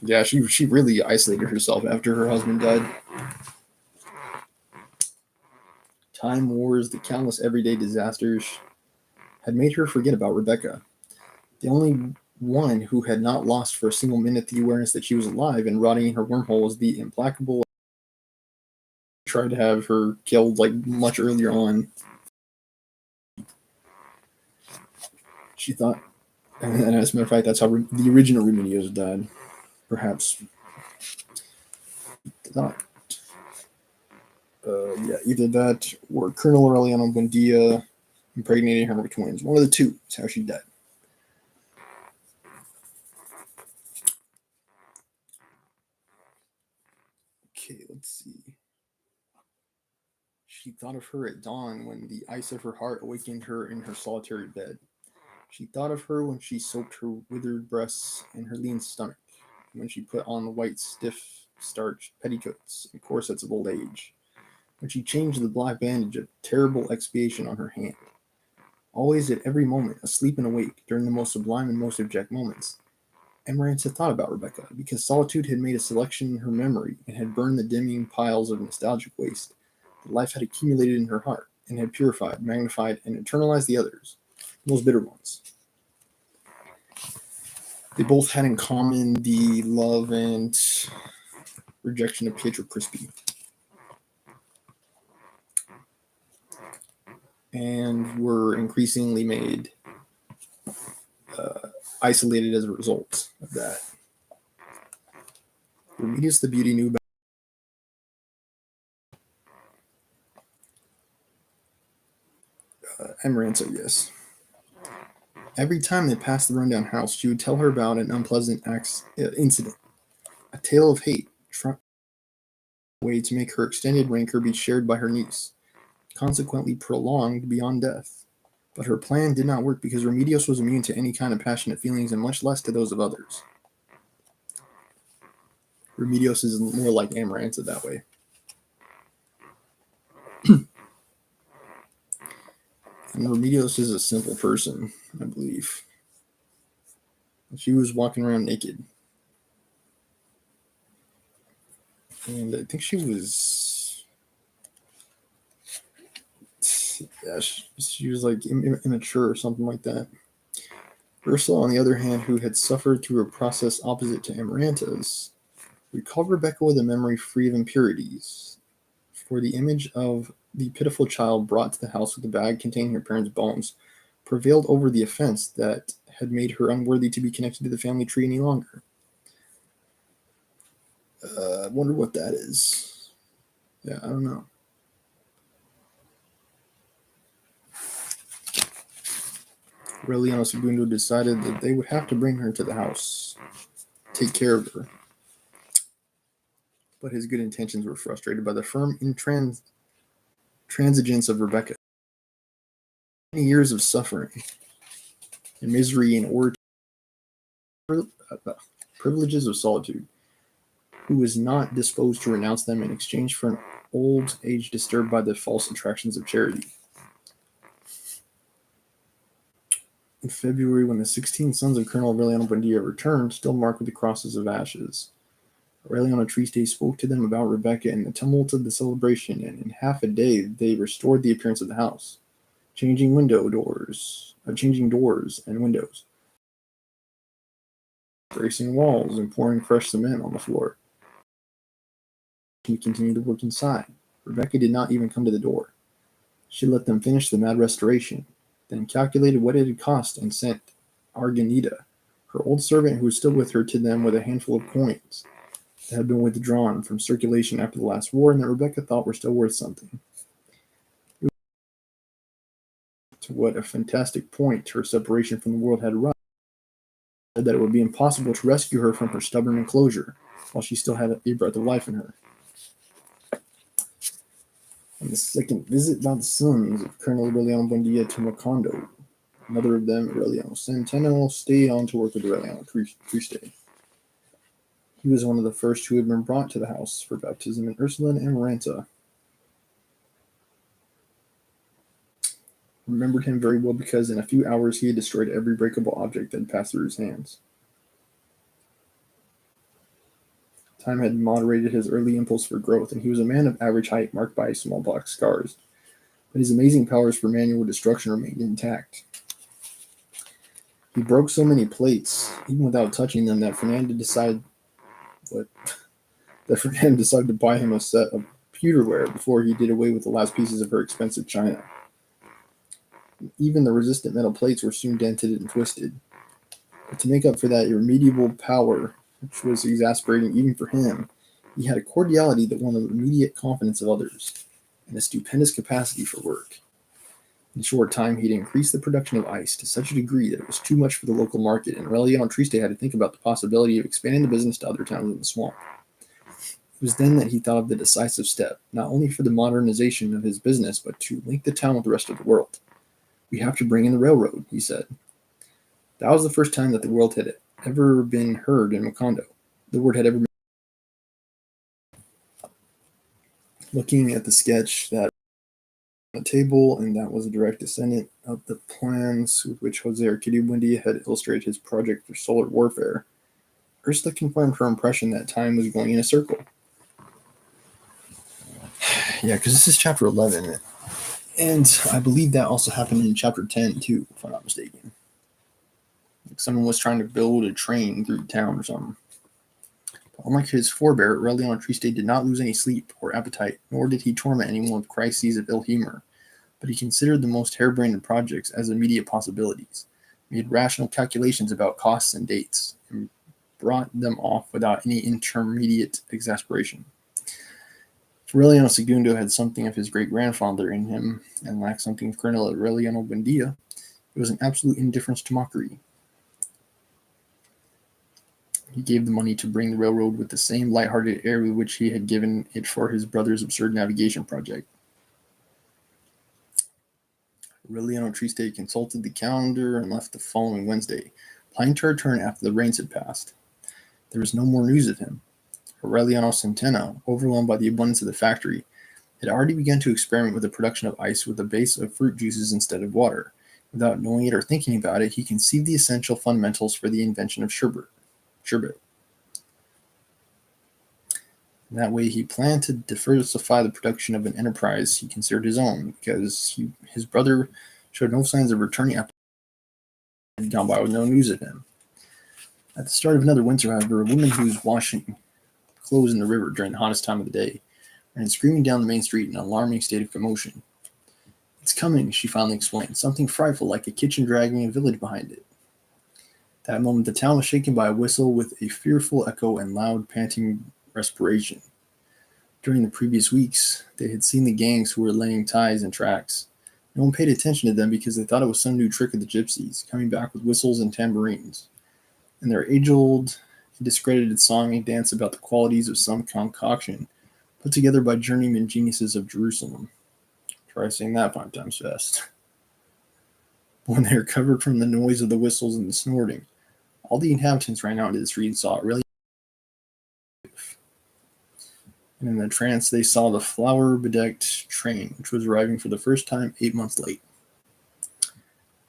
Yeah, she really isolated herself after her husband died. Time wars, the countless everyday disasters, had made her forget about Rebecca. The only one who had not lost for a single minute the awareness that she was alive and rotting in her wormhole was the implacable tried to have her killed like much earlier on. She thought, and as a matter of fact, that's how the original Remedios died. Perhaps not. Yeah, either that or Colonel Aureliano Buendia impregnating her with twins. One of the two is how she died. Okay, let's see. She thought of her at dawn when the ice of her heart awakened her in her solitary bed. She thought of her when she soaked her withered breasts and her lean stomach, when she put on the white, stiff, starched petticoats and corsets of old age, when she changed the black bandage of terrible expiation on her hand. Always at every moment, asleep and awake, during the most sublime and most abject moments, Amarantha thought about Rebecca, because solitude had made a selection in her memory and had burned the dimming piles of nostalgic waste that life had accumulated in her heart, and had purified, magnified, and eternalized the others, the most bitter ones. They both had in common the love and rejection of Pietro Crispi, and were increasingly made isolated as a result of that. Remedios the Beauty knew about Amarantha, yes. Every time they passed the rundown house, she would tell her about an unpleasant incident, a tale of hate, trying way to make her extended rancor be shared by her niece, consequently prolonged beyond death. But her plan did not work because Remedios was immune to any kind of passionate feelings and much less to those of others. Remedios is more like Amarantha that way. And Remedios is a simple person, I believe. She was walking around naked. And I think she was... Yeah, she was like immature or something like that. Ursula, on the other hand, who had suffered through a process opposite to Amarantha's, recalled Rebecca with a memory free of impurities. For the image of the pitiful child brought to the house with a bag containing her parents' bones prevailed over the offense that had made her unworthy to be connected to the family tree any longer. I wonder what that is. Yeah, I don't know. Aureliano Segundo decided that they would have to bring her to the house, take care of her. But his good intentions were frustrated by the firm intransigence of Rebecca. Many years of suffering and misery in order to privileges of solitude, who was not disposed to renounce them in exchange for an old age disturbed by the false attractions of charity. In February, when the 16 sons of Colonel Aureliano Buendia returned, still marked with the crosses of ashes, Aureliano Triste spoke to them about Rebecca and the tumult of the celebration, and in half a day they restored the appearance of the house, changing doors and windows, bracing walls, and pouring fresh cement on the floor. He continued to work inside. Rebecca did not even come to the door. She let them finish the mad restoration, then calculated what it had cost and sent Arganita, her old servant who was still with her, to them with a handful of coins that had been withdrawn from circulation after the last war and that Rebecca thought were still worth something. To what a fantastic point her separation from the world had arrived, that it would be impossible to rescue her from her stubborn enclosure while she still had a breath of life in her. On the second visit by the sons of Colonel Aureliano Buendia to Macondo, another of them, Aureliano Centeno, stayed on to work with Aureliano Triste. He was one of the first who had been brought to the house for baptism, and Ursula and Amaranta remembered him very well because in a few hours he had destroyed every breakable object that had passed through his hands. Time had moderated his early impulse for growth, and he was a man of average height marked by smallpox scars. But his amazing powers for manual destruction remained intact. He broke so many plates, even without touching them, that Fernanda decided to buy him a set of pewterware before he did away with the last pieces of her expensive china. Even the resistant metal plates were soon dented and twisted. But to make up for that irremediable power, which was exasperating even for him, he had a cordiality that won the immediate confidence of others, and a stupendous capacity for work. In a short time, he'd increased the production of ice to such a degree that it was too much for the local market, and Aureliano Triste had to think about the possibility of expanding the business to other towns in the swamp. It was then that he thought of the decisive step, not only for the modernization of his business, but to link the town with the rest of the world. "We have to bring in the railroad," he said. That was the first time that the word had ever been heard in Macondo. The word had ever been. Looking at the sketch that on the table, and that was a direct descendant of the plans with which Jose Arcadio Buendia had illustrated his project for solar warfare, Ursula confirmed her impression that time was going in a circle. Yeah, because this is chapter 11, and I believe that also happened in chapter 10 too, if I'm not mistaken. Like someone was trying to build a train through town or something. But unlike his forebear, Aureliano Triste did not lose any sleep or appetite, nor did he torment anyone with crises of ill humor. But he considered the most harebrained projects as immediate possibilities, made rational calculations about costs and dates, and brought them off without any intermediate exasperation. Aureliano Segundo had something of his great-grandfather in him, and lacked something of Colonel Aureliano Buendia. It was an absolute indifference to mockery. He gave the money to bring the railroad with the same light-hearted air with which he had given it for his brother's absurd navigation project. Aureliano Triste consulted the calendar and left the following Wednesday, planning to return after the rains had passed. There was no more news of him. Aureliano Centeno, overwhelmed by the abundance of the factory, had already begun to experiment with the production of ice with a base of fruit juices instead of water. Without knowing it or thinking about it, he conceived the essential fundamentals for the invention of sherbet. In that way, he planned to diversify the production of an enterprise he considered his own, because his brother showed no signs of returning after he had gone by with no news of him. At the start of another winter, however, a woman who was washing clothes in the river during the hottest time of the day ran screaming down the main street in an alarming state of commotion. "It's coming," she finally explained, "something frightful, like a kitchen dragging a village behind it." That moment, the town was shaken by a whistle with a fearful echo and loud, panting respiration. During the previous weeks, they had seen the gangs who were laying ties and tracks. No one paid attention to them because they thought it was some new trick of the gypsies, coming back with whistles and tambourines. And their age-old, discredited song and dance about the qualities of some concoction put together by journeyman geniuses of Jerusalem. Try saying that 5 times fast. When they recovered from the noise of the whistles and the snorting, all the inhabitants ran out into the street and saw it really. And in the trance, they saw the flower-bedecked train, which was arriving for the first time 8 months late.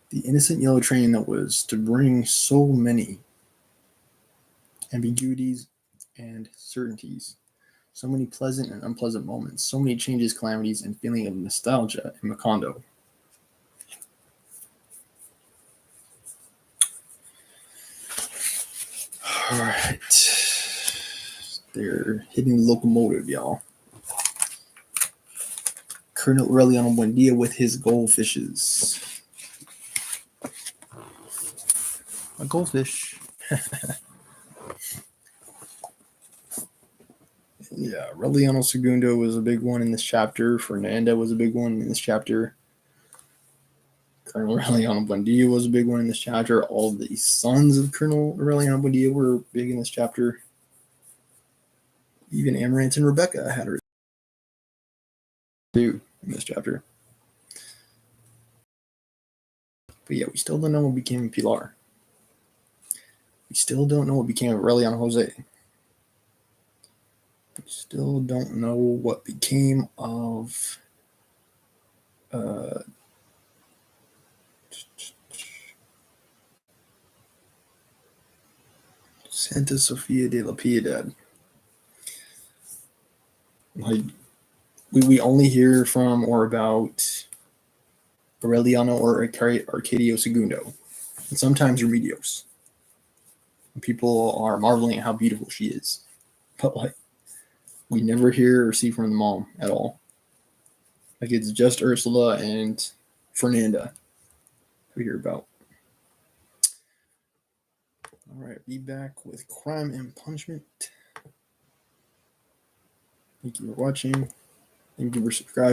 The innocent yellow train that was to bring so many ambiguities and certainties, so many pleasant and unpleasant moments, so many changes, calamities, and feeling of nostalgia in Macondo. All right. They're hitting the locomotive, y'all. Colonel Aureliano Buendia with his goldfishes. A goldfish. Yeah, Aureliano Segundo was a big one in this chapter. Fernanda was a big one in this chapter. Colonel Aureliano Buendia was a big one in this chapter. All the sons of Colonel Aureliano Buendia were big in this chapter. Even Amaranth and Rebecca had her too in this chapter. But yeah, we still don't know what became of Pilar. We still don't know what became of Aureliano Jose. Still don't know what became of Santa Sofia de la Piedad. Like we only hear from or about Aureliano or Arcadio Segundo, and sometimes Remedios. People are marveling at how beautiful she is, but like we never hear or see from the mom at all. Like it's just Ursula and Fernanda we hear about. All right, be back with Crime and Punishment. Thank you for watching. Thank you for subscribing.